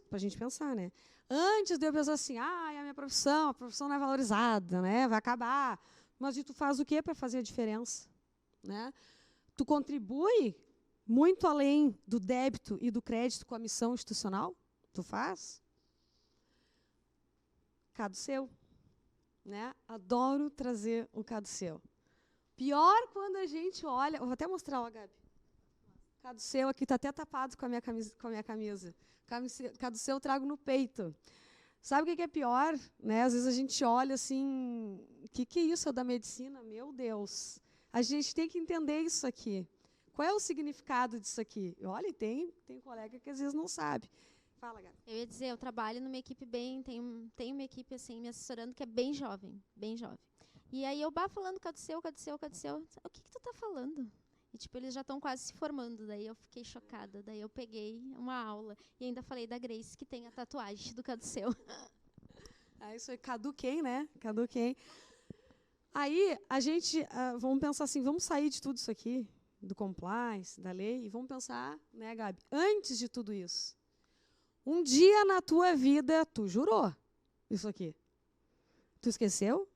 para a gente pensar, né? Antes de eu pensar assim, a minha profissão, a profissão não é valorizada, né? Vai acabar. Mas tu faz o quê para fazer a diferença? Né? Tu contribui muito além do débito e do crédito com a missão institucional? Tu faz? Caduceu. Né? Adoro trazer o caduceu. Pior quando a gente olha... Vou até mostrar, Gabi. Caduceu aqui, está até tapado com a minha camisa. Caduceu eu trago no peito. Sabe o que é pior? Né? Às vezes a gente olha assim, o que é isso da medicina? Meu Deus! A gente tem que entender isso aqui. Qual é o significado disso aqui? Olha, tem colega que às vezes não sabe. Fala, Gabi. Eu ia dizer, eu trabalho numa equipe tenho uma equipe assim me assessorando que é bem jovem, bem jovem. E aí eu falando caduceu. O que tu tá falando? E, tipo, eles já estão quase se formando. Daí eu fiquei chocada. Daí eu peguei uma aula e ainda falei da Grace, que tem a tatuagem do Caduceu. Isso aí, caduquei, né? Caduquei. Aí, a gente, vamos pensar assim, vamos sair de tudo isso aqui, do compliance, da lei, e vamos pensar, né, Gabi, antes de tudo isso. Um dia na tua vida, tu jurou isso aqui. Tu esqueceu?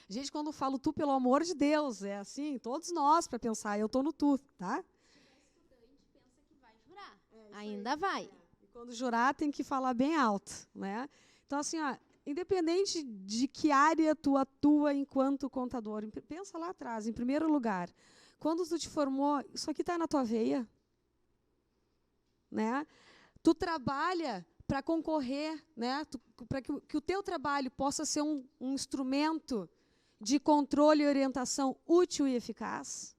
Gente, quando eu falo tu, pelo amor de Deus, é assim, todos nós para pensar, eu estou no tu, tá? Se é estudante, pensa que vai jurar. Ainda vai. E quando jurar, tem que falar bem alto, né? Então, assim, ó, independente de que área tu atua enquanto contador, pensa lá atrás, em primeiro lugar, quando tu te formou, isso aqui está na tua veia, né? Tu trabalha para concorrer, né? Para que o teu trabalho possa ser um instrumento de controle e orientação útil e eficaz.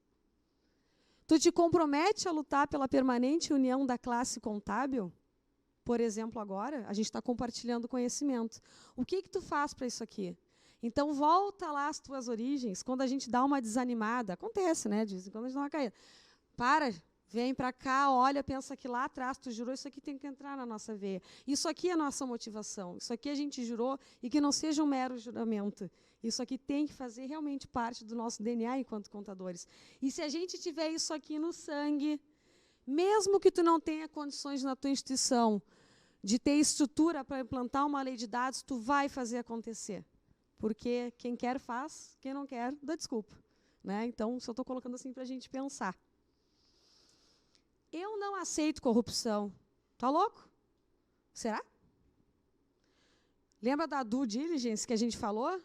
Tu te compromete a lutar pela permanente união da classe contábil? Por exemplo, agora, a gente está compartilhando conhecimento. O que tu faz para isso aqui? Então, volta lá às tuas origens. Quando a gente dá uma desanimada, acontece, né? De vez em quando a gente dá uma caída. Para, vem para cá, olha, pensa que lá atrás tu jurou, isso aqui tem que entrar na nossa veia. Isso aqui é a nossa motivação. Isso aqui a gente jurou e que não seja um mero juramento. Isso aqui tem que fazer realmente parte do nosso DNA enquanto contadores. E se a gente tiver isso aqui no sangue, mesmo que tu não tenha condições na tua instituição de ter estrutura para implantar uma lei de dados, tu vai fazer acontecer. Porque quem quer faz, quem não quer, dá desculpa. Né? Então, só estou colocando assim para a gente pensar. Eu não aceito corrupção. Tá louco? Será? Lembra da due diligence que a gente falou?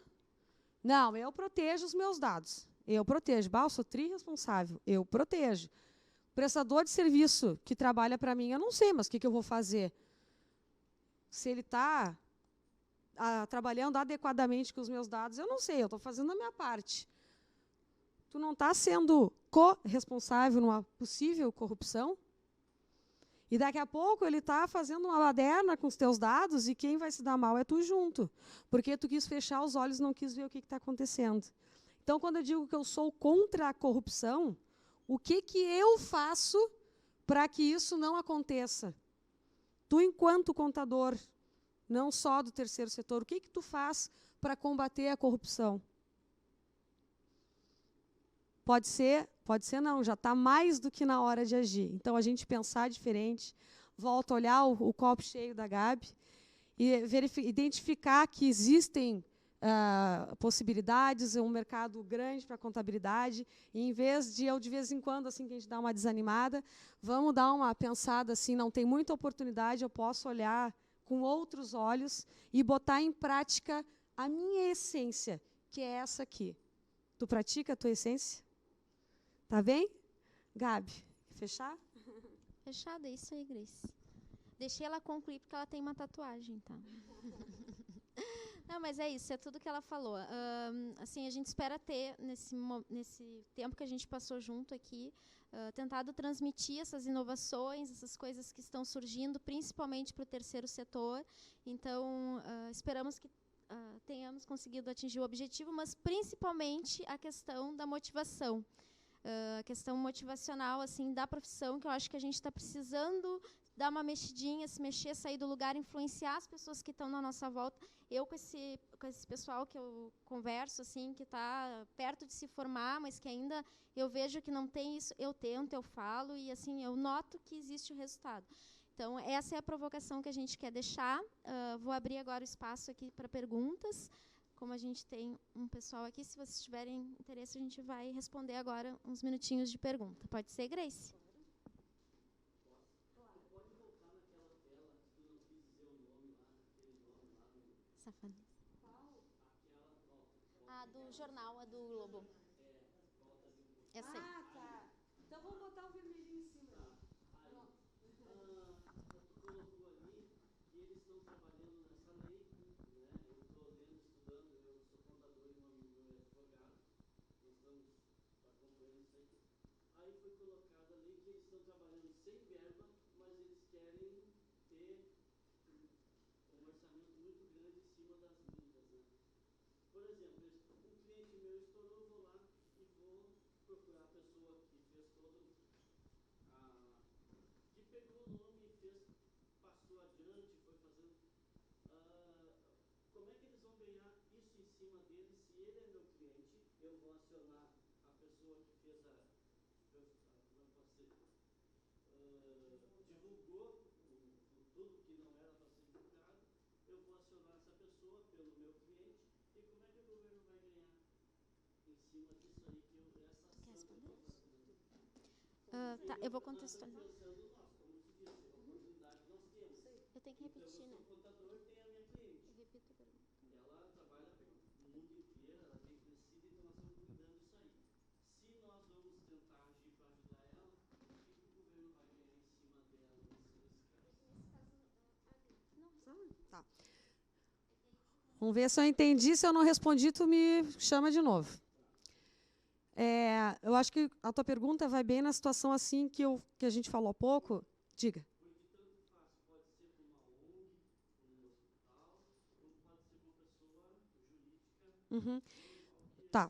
Não, eu protejo os meus dados. Eu protejo. Eu sou tri-responsável. Eu protejo. Prestador de serviço que trabalha para mim, eu não sei, mas o que eu vou fazer? Se ele está trabalhando adequadamente com os meus dados, eu não sei, eu estou fazendo a minha parte. Tu não está sendo co-responsável numa possível corrupção? E daqui a pouco ele está fazendo uma baderna com os teus dados e quem vai se dar mal é tu junto. Porque tu quis fechar os olhos e não quis ver o que está acontecendo. Então, quando eu digo que eu sou contra a corrupção, o que eu faço para que isso não aconteça? Tu, enquanto contador, não só do terceiro setor, o que tu faz para combater a corrupção? Pode ser não, já está mais do que na hora de agir. Então, a gente pensar diferente, volta a olhar o copo cheio da Gabi e identificar que existem possibilidades, um mercado grande para a contabilidade, e em vez de vez em quando, assim, que a gente dá uma desanimada, vamos dar uma pensada assim, não tem muita oportunidade, eu posso olhar com outros olhos e botar em prática a minha essência, que é essa aqui. Tu pratica a tua essência? Tá bem? Gabi, fechar? Fechado, é isso aí, Grace. Deixei ela concluir porque ela tem uma tatuagem, tá? Não, mas é isso, é tudo que ela falou. Assim, a gente espera ter, nesse tempo que a gente passou junto aqui, tentado transmitir essas inovações, essas coisas que estão surgindo, principalmente para o terceiro setor. Então, esperamos que tenhamos conseguido atingir o objetivo, mas principalmente a questão da motivação. A questão motivacional assim, da profissão, que eu acho que a gente está precisando dar uma mexidinha, se mexer, sair do lugar, influenciar as pessoas que estão na nossa volta. Eu, com esse pessoal que eu converso, assim, que está perto de se formar, mas que ainda eu vejo que não tem isso, eu tento, eu falo, e assim, eu noto que existe o resultado. Então, essa é a provocação que a gente quer deixar. Vou abrir agora o espaço aqui para perguntas. Como a gente tem um pessoal aqui, se vocês tiverem interesse, a gente vai responder agora uns minutinhos de pergunta. Pode ser, Grace? Safadeza. Ah, do jornal, a do Globo. Essa aí. Ah, tá. Então vamos botar o vermelhinho em cima. Tá. Tu colocou ali que eles estão trabalhando nessa lei, né? Eu estou lendo, estudando, eu sou contador e um amigo meu é advogado, nós estamos acompanhando isso aí. Aí foi colocada a lei que eles estão trabalhando sem verba, mas eles querem ter um orçamento muito grande em cima das vidas, né? Por exemplo, um cliente meu estourou, eu vou lá e vou procurar a pessoa que pegou o nome e fez, passou adiante, foi fazendo. Como é que eles vão ganhar isso em cima dele se ele é meu cliente? Eu vou acionar a pessoa que fez como posso dizer, divulgou tudo que não era para ser divulgado. Eu vou acionar essa pessoa pelo meu cliente. E como é que o governo vai ganhar em cima disso aí, essa ação que eu estou fazendo? Tá, eu vou contextualizar. Pensando nós, como se diz, a oportunidade que nós temos. Eu tenho que repetir, Então, né? eu sou contador, tem a minha cliente. Eu repito a pergunta. Ela trabalha no mundo inteiro, ela tem crescido, então nós estamos cuidando disso aí. Se nós vamos tentar agir para ajudar ela, o que o governo vai ganhar em cima dela nesse caso? Tá. Vamos ver se eu entendi. Se eu não respondi, tu me chama de novo. Eu acho que a tua pergunta vai bem na situação assim que a gente falou há pouco. Diga. Porque tanto faz, pode ser para uma ONG, um hospital, ou pode ser uma pessoa jurídica. Uhum. Tá.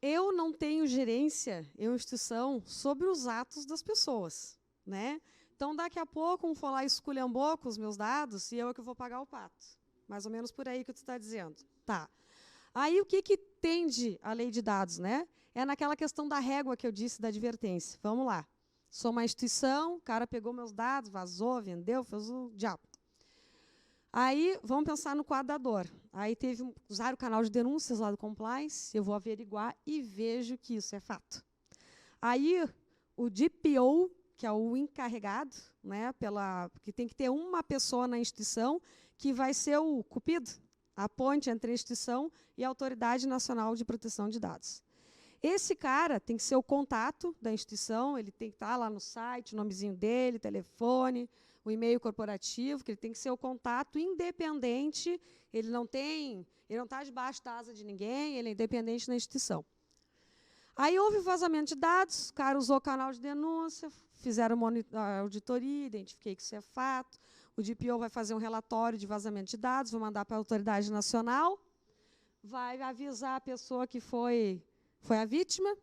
Eu não tenho gerência em uma instituição sobre os atos das pessoas, né? Então, daqui a pouco, um for lá e esculhambou com os meus dados e eu é que vou pagar o pato. Mais ou menos por aí que tu está dizendo. Tá. Aí, o que tende a lei de dados, né? É naquela questão da régua que eu disse, da advertência. Vamos lá. Sou uma instituição, o cara pegou meus dados, vazou, vendeu, fez o diabo. Aí, vamos pensar no quadro da dor. Aí usaram o canal de denúncias lá do Compliance, eu vou averiguar e vejo que isso é fato. Aí, o DPO, que é o encarregado, né, porque tem que ter uma pessoa na instituição que vai ser o cupido, a ponte entre a instituição e a Autoridade Nacional de Proteção de Dados. Esse cara tem que ser o contato da instituição, ele tem que estar lá no site, o nomezinho dele, telefone, o e-mail corporativo, que ele tem que ser o contato independente, ele não está debaixo da asa de ninguém, ele é independente na instituição. Aí houve vazamento de dados, o cara usou o canal de denúncia, fizeram uma auditoria, identifiquei que isso é fato, o DPO vai fazer um relatório de vazamento de dados, vai mandar para a Autoridade Nacional, vai avisar a pessoa que foi a vítima.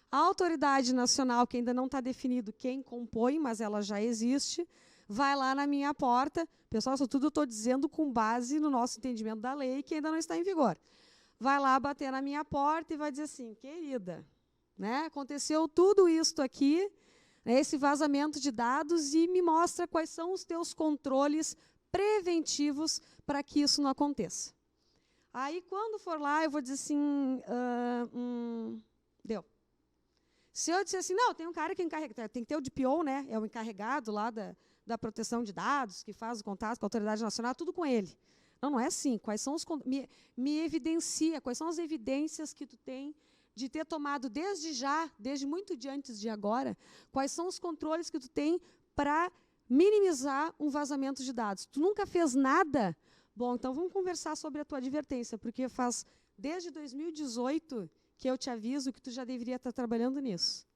A Autoridade Nacional, que ainda não está definido quem compõe, mas ela já existe, vai lá na minha porta. Pessoal, isso tudo eu estou dizendo com base no nosso entendimento da lei, que ainda não está em vigor. Vai lá bater na minha porta e vai dizer assim, querida, né, aconteceu tudo isso aqui, esse vazamento de dados, e me mostra quais são os teus controles preventivos para que isso não aconteça. Aí, quando for lá, eu vou dizer assim, deu. Se eu disser assim, não, tem um cara que encarrega, tem que ter o DPO, né, é o encarregado lá da proteção de dados, que faz o contato com a Autoridade Nacional, tudo com ele. Não é assim. Quais são me evidencia, quais são as evidências que tu tem de ter tomado desde muito antes de agora, quais são os controles que tu tem para minimizar um vazamento de dados. Tu nunca fez nada? Bom, então vamos conversar sobre a tua advertência, porque faz desde 2018 que eu te aviso que tu já deveria estar trabalhando nisso.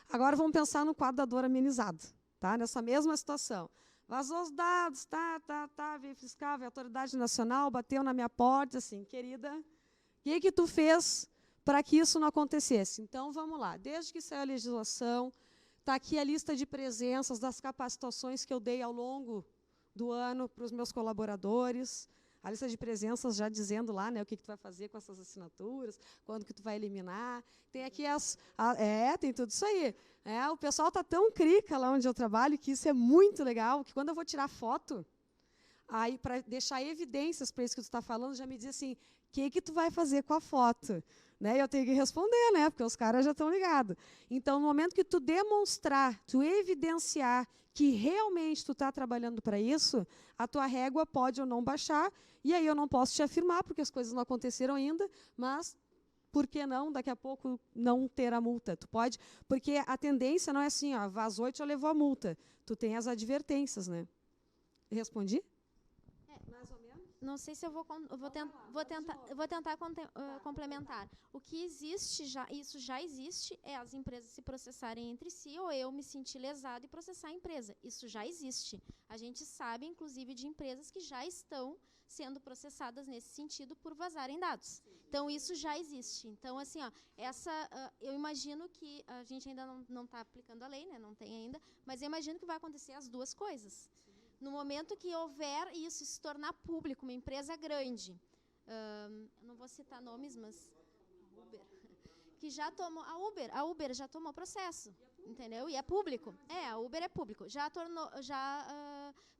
Agora vamos pensar no quadro da dor amenizado, tá? Nessa mesma situação. Vazou os dados, veio fiscal, veio a Autoridade Nacional, bateu na minha porta, assim, querida, o que tu fez para que isso não acontecesse? Então, vamos lá. Desde que saiu a legislação, está aqui a lista de presenças das capacitações que eu dei ao longo do ano para os meus colaboradores, a lista de presenças já dizendo lá, né, o que tu vai fazer com essas assinaturas, quando que tu vai eliminar. Tem aqui tem tudo isso aí. O pessoal está tão crica lá onde eu trabalho que isso é muito legal, que quando eu vou tirar foto, aí para deixar evidências para isso que tu está falando, já me diz assim, o que tu vai fazer com a foto? Né, eu tenho que responder, né, porque os caras já estão ligados. Então, no momento que tu demonstrar, tu evidenciar que realmente tu está trabalhando para isso, a tua régua pode ou não baixar, e aí eu não posso te afirmar, porque as coisas não aconteceram ainda, mas por que não, daqui a pouco, não ter a multa? Tu pode, porque a tendência não é assim, ó, vazou e te levou a multa. Tu tem as advertências, né? Respondi? Mais ou menos. não sei se eu vou tentar complementar. O que existe já, isso já existe, é as empresas se processarem entre si ou eu me sentir lesado e processar a empresa. Isso já existe. A gente sabe, inclusive, de empresas que já estão sendo processadas nesse sentido por vazarem dados. Então, isso já existe. Então, assim, ó, eu imagino que a gente ainda não está aplicando a lei, né? Não tem ainda, mas eu imagino que vai acontecer as duas coisas. No momento que houver isso se tornar público, uma empresa grande, não vou citar nomes, mas Uber, que já tomou, a Uber já tomou processo, entendeu? E é público. A Uber é público. Já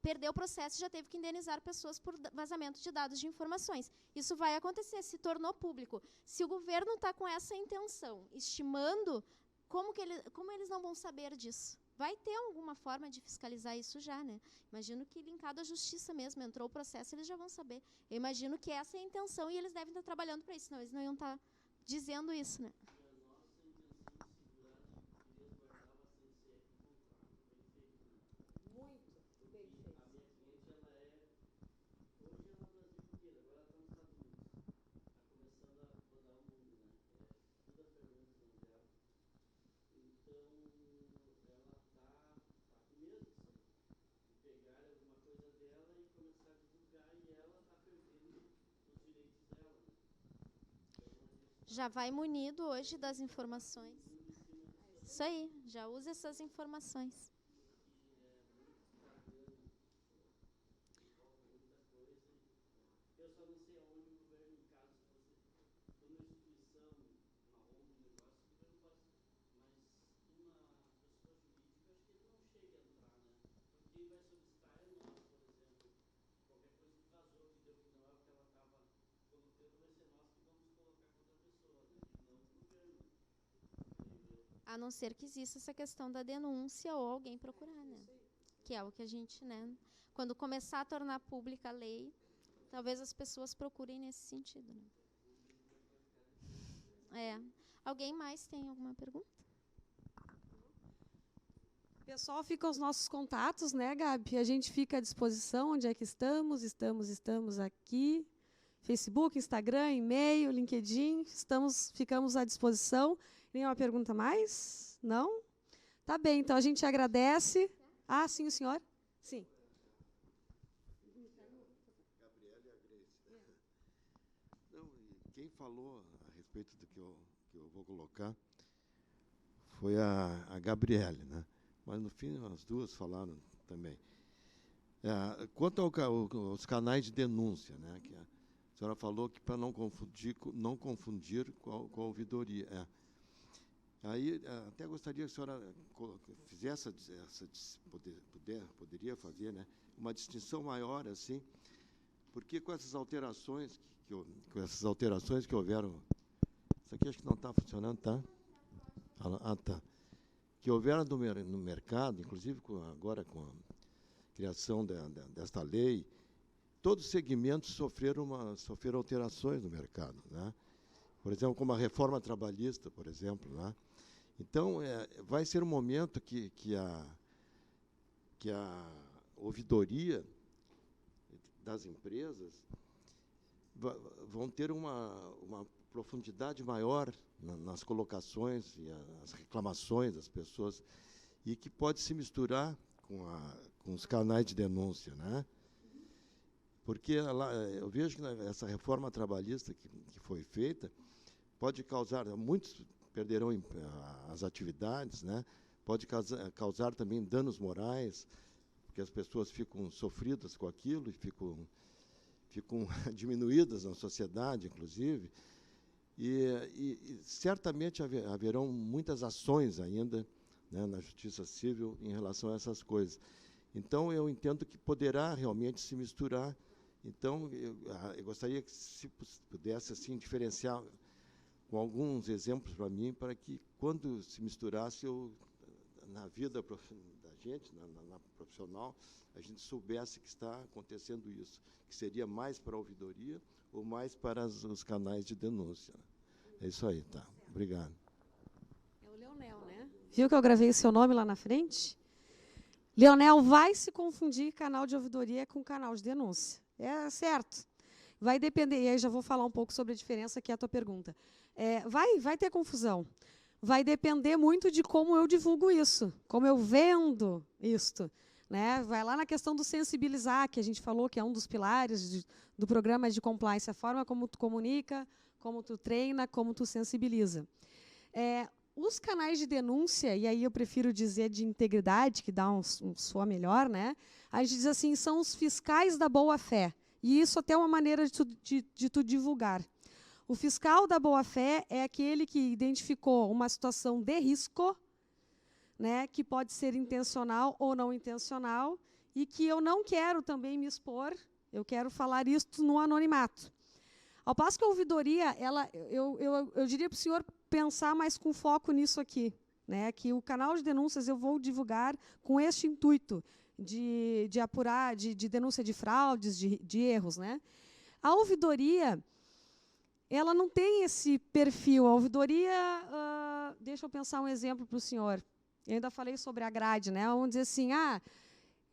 perdeu o processo e já teve que indenizar pessoas por vazamento de dados de informações. Isso vai acontecer, se tornou público. Se o governo está com essa intenção, estimando, como eles não vão saber disso? Vai ter alguma forma de fiscalizar isso já, né? Imagino que linkado à justiça mesmo, entrou o processo, eles já vão saber. Eu imagino que essa é a intenção e eles devem estar trabalhando para isso, senão eles não iam estar dizendo isso, né? Já vai munido hoje das informações. Isso aí, já usa essas informações. Eu só não sei aonde o governo, em caso, se uma instituição, uma ONG, um negócio, o governo pode, mas uma pessoa jurídica, acho que ele não chega a entrar, né? Porque quem vai solicitar é nós, por exemplo. Qualquer coisa que vazou, que deu que não é o que ela estava colocando, vai ser nós que vamos colocar contra a pessoa, né? E não o governo. A não ser que exista essa questão da denúncia ou alguém procurar, né? Que é o que a gente, né? Quando começar a tornar pública a lei, talvez as pessoas procurem nesse sentido, né? Alguém mais tem alguma pergunta? Pessoal, ficam os nossos contatos, né, Gabi? A gente fica à disposição. Onde é que estamos? Estamos aqui. Facebook, Instagram, e-mail, LinkedIn. Ficamos à disposição. Nenhuma pergunta mais? Não? Tá bem, então a gente agradece. Ah, sim, o senhor? Sim. Gabriela e a Grace. Não, quem falou a respeito do que eu vou colocar foi a Gabriele, né? Mas, no fim, as duas falaram também. Quanto aos canais de denúncia, né, que a senhora falou que para não confundir com a ouvidoria. Aí, até gostaria que a senhora fizesse poderia fazer, né, uma distinção maior, assim, porque com essas alterações que houveram, isso aqui acho que não está funcionando, tá? Tá. Que houveram no mercado, inclusive agora com a criação desta lei, todos os segmentos sofreram alterações no mercado, né? Por exemplo, como a reforma trabalhista, por exemplo, né? Então, vai ser um momento que a ouvidoria das empresas vão ter uma profundidade maior nas colocações e as reclamações das pessoas, e que pode se misturar com os canais de denúncia, né? Porque eu vejo que essa reforma trabalhista que foi feita pode causar, muitos perderão as atividades, né? Pode causar também danos morais, porque as pessoas ficam sofridas com aquilo e ficam diminuídas na sociedade, inclusive, e certamente haverão muitas ações ainda, né, na Justiça Civil em relação a essas coisas. Então, eu entendo que poderá realmente se misturar. Então, eu gostaria que, se pudesse assim, diferenciar com alguns exemplos para mim, para que, quando se misturasse, na vida da gente, na profissional, a gente soubesse que está acontecendo isso, que seria mais para a ouvidoria ou mais para os canais de denúncia. É isso aí, tá. Obrigado. É o Leonel, né? Viu que eu gravei o seu nome lá na frente? Leonel vai se confundir canal de ouvidoria com canal de denúncia. É certo. vai depender, e aí já vou falar um pouco sobre a diferença, que é a tua pergunta. Vai ter confusão. Vai depender muito de como eu divulgo isso, como eu vendo isto. Né? Vai lá na questão do sensibilizar, que a gente falou que é um dos pilares do programa de compliance, a forma como tu comunica, como tu treina, como tu sensibiliza. Os canais de denúncia, e aí eu prefiro dizer de integridade, que dá um soa melhor, né? A gente diz assim, são os fiscais da boa-fé. E isso até é uma maneira de tu divulgar. O fiscal da boa-fé é aquele que identificou uma situação de risco, né, que pode ser intencional ou não intencional, e que eu não quero também me expor, eu quero falar isso no anonimato. Ao passo que a ouvidoria, eu diria para o senhor pensar mais com foco nisso aqui, né, que o canal de denúncias eu vou divulgar com este intuito de apurar, de denúncia de fraudes, de erros. Né. A ouvidoria, ela não tem esse perfil. A ouvidoria, deixa eu pensar um exemplo para o senhor. Eu ainda falei sobre a grade, né? Vamos dizer assim,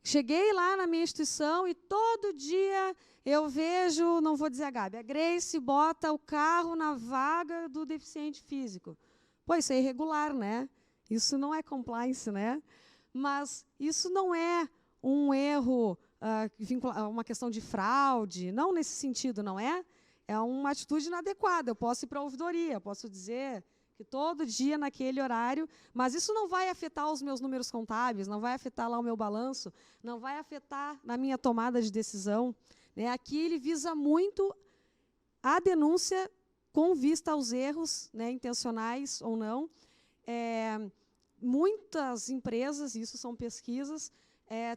cheguei lá na minha instituição e todo dia eu vejo, não vou dizer a Gabi, a Grace bota o carro na vaga do deficiente físico. Pô, isso é irregular, né? Isso não é compliance, né? Mas isso não é um erro, uma questão de fraude, não nesse sentido, não é? É uma atitude inadequada. Eu posso ir para a ouvidoria, eu posso dizer que todo dia naquele horário, mas isso não vai afetar os meus números contábeis, não vai afetar lá o meu balanço, não vai afetar na minha tomada de decisão. Né? Aqui ele visa muito a denúncia com vista aos erros, né, intencionais ou não. Muitas empresas, isso são pesquisas,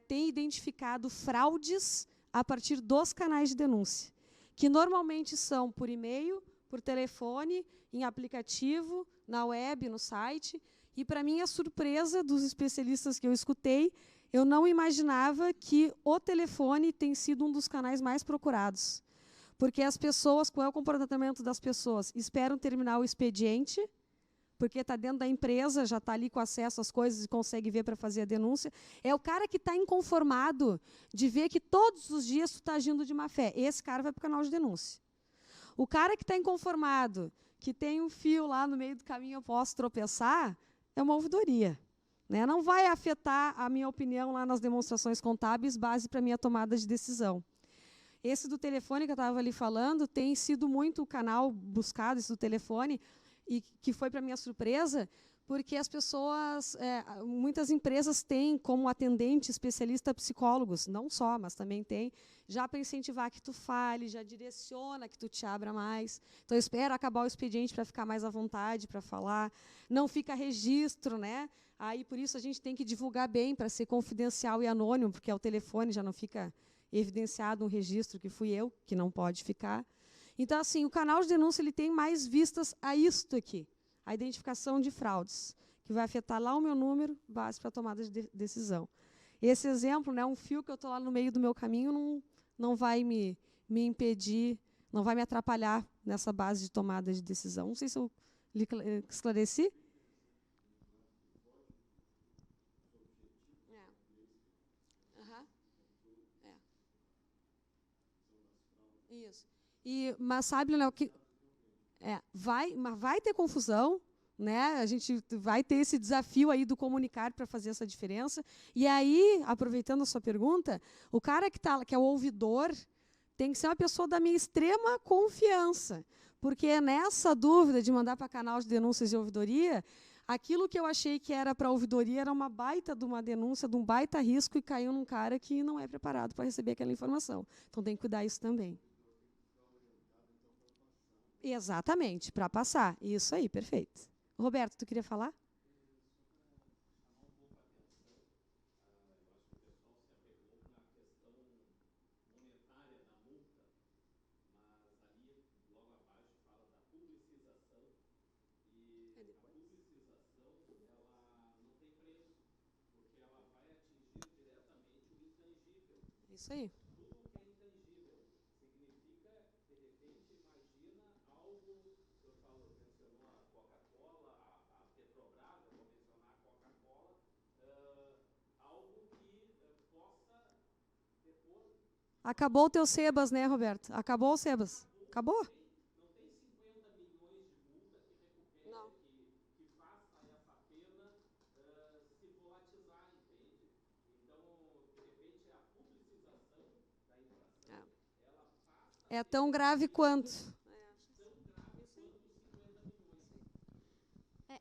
têm identificado fraudes a partir dos canais de denúncia, que normalmente são por e-mail, por telefone, em aplicativo, na web, no site. E, para minha surpresa dos especialistas que eu escutei, eu não imaginava que o telefone tem sido um dos canais mais procurados. Porque as pessoas, qual é o comportamento das pessoas? Esperam terminar o expediente, porque está dentro da empresa, já está ali com acesso às coisas e consegue ver para fazer a denúncia. É o cara que está inconformado de ver que todos os dias tu está agindo de má fé. Esse cara vai para o canal de denúncia. O cara que está inconformado, que tem um fio lá no meio do caminho, eu posso tropeçar, é uma ouvidoria. Né? Não vai afetar a minha opinião lá nas demonstrações contábeis, base para a minha tomada de decisão. Esse do telefone que eu estava ali falando, tem sido muito o canal buscado, esse do telefone, e que foi para minha surpresa, porque as pessoas, muitas empresas têm como atendente especialista psicólogos, não só, mas também tem, já para incentivar que tu fale, já direciona que tu te abra mais. Então, eu espero acabar o expediente para ficar mais à vontade para falar. Não fica registro, né? Aí, por isso, a gente tem que divulgar bem para ser confidencial e anônimo, porque o telefone já não fica evidenciado um registro que fui eu, que não pode ficar. Então, assim, o canal de denúncia ele tem mais vistas a isto aqui, a identificação de fraudes, que vai afetar lá o meu número, base para a tomada de decisão. Esse exemplo, né, um fio que eu estou lá no meio do meu caminho, não vai me impedir, não vai me atrapalhar nessa base de tomada de decisão. Não sei se eu lhe esclareci. Isso. Mas sabe, Léo, que vai ter confusão, né? A gente vai ter esse desafio aí do comunicar para fazer essa diferença. E aí, aproveitando a sua pergunta, o cara que é o ouvidor tem que ser uma pessoa da minha extrema confiança, porque nessa dúvida de mandar para canal de denúncias e ouvidoria, aquilo que eu achei que era para ouvidoria era uma baita de uma denúncia, de um baita risco, e caiu num cara que não é preparado para receber aquela informação. Então tem que cuidar isso também. Exatamente, para passar. Isso aí, perfeito. Roberto, tu queria falar? Isso aí. Acabou o teu Sebas, né, Roberto? Acabou o Sebas. Acabou? Não tem 50 milhões de multa que recupere, Não. que faça essa pena se volatizar, entende? Então, de repente, a publicização da infração, ela passa É tão grave quanto. tão grave quanto os 50 milhões.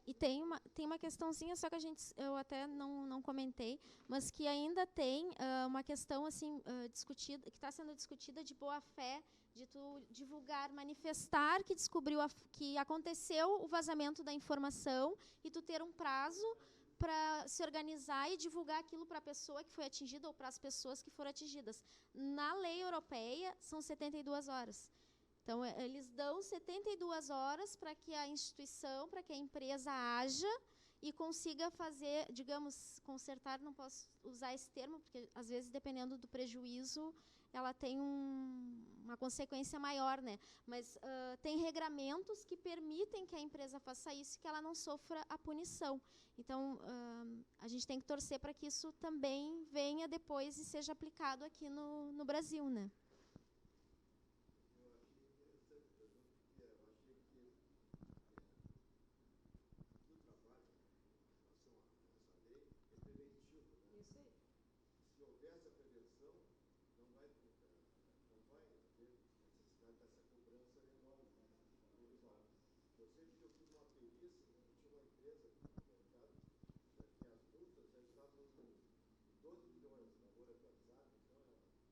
E tem uma questãozinha, só que eu até não comentei, mas que ainda tem uma questão assim discutida, que está sendo discutida de boa fé, de tu divulgar, manifestar que que aconteceu o vazamento da informação e tu ter um prazo para se organizar e divulgar aquilo para a pessoa que foi atingida ou para as pessoas que foram atingidas. Na lei europeia, são 72 horas. Então, eles dão 72 horas para que a instituição, para que a empresa haja e consiga fazer, digamos, consertar, não posso usar esse termo, porque, às vezes, dependendo do prejuízo, ela tem uma consequência maior, né? Mas tem regramentos que permitem que a empresa faça isso e que ela não sofra a punição. Então, a gente tem que torcer para que isso também venha depois e seja aplicado aqui no Brasil, né? Se houver essa prevenção, não vai haver necessidade dessa cobrança enorme do usuário. Eu sei que eu fiz uma perícia, tinha uma empresa no mercado, que as multas já estavam em 12 milhões na bolha do WhatsApp, então,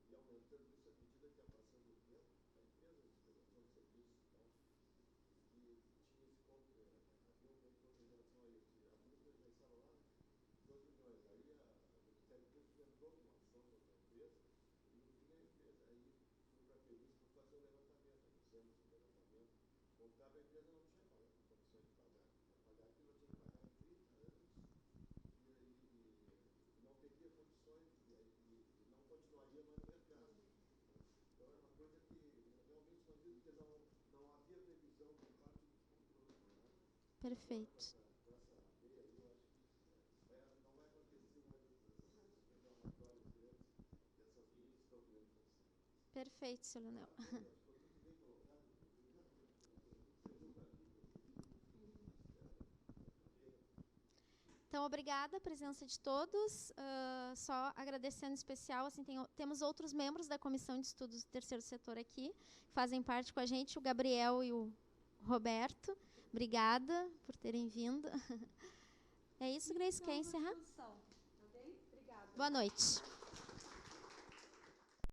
e aumentando isso à medida que ia passando o tempo, a empresa de prestação de serviços, e tinha esse havia um controle em relação a isso. E a multa já estava lá 12 milhões. Aí o Ministério Público entrou com uma ação contra a empresa e no fim a empresa aí foi para a perícia para fazer o levantamento. Fizemos o levantamento contábil, a empresa não tinha condições de pagar. Para pagar aquilo, eu tinha que pagar em 30 anos e não teria condições e não continuaria mais no mercado. Então é uma coisa que realmente não diz que não havia previsão por parte do controle. Perfeito. Perfeito, seu Leonel. Então, obrigada a presença de todos. Só agradecendo em especial, assim, temos outros membros da Comissão de Estudos do Terceiro Setor aqui, que fazem parte com a gente, o Gabriel e o Roberto. Obrigada por terem vindo. É isso, Grace, quer encerrar? Boa noite.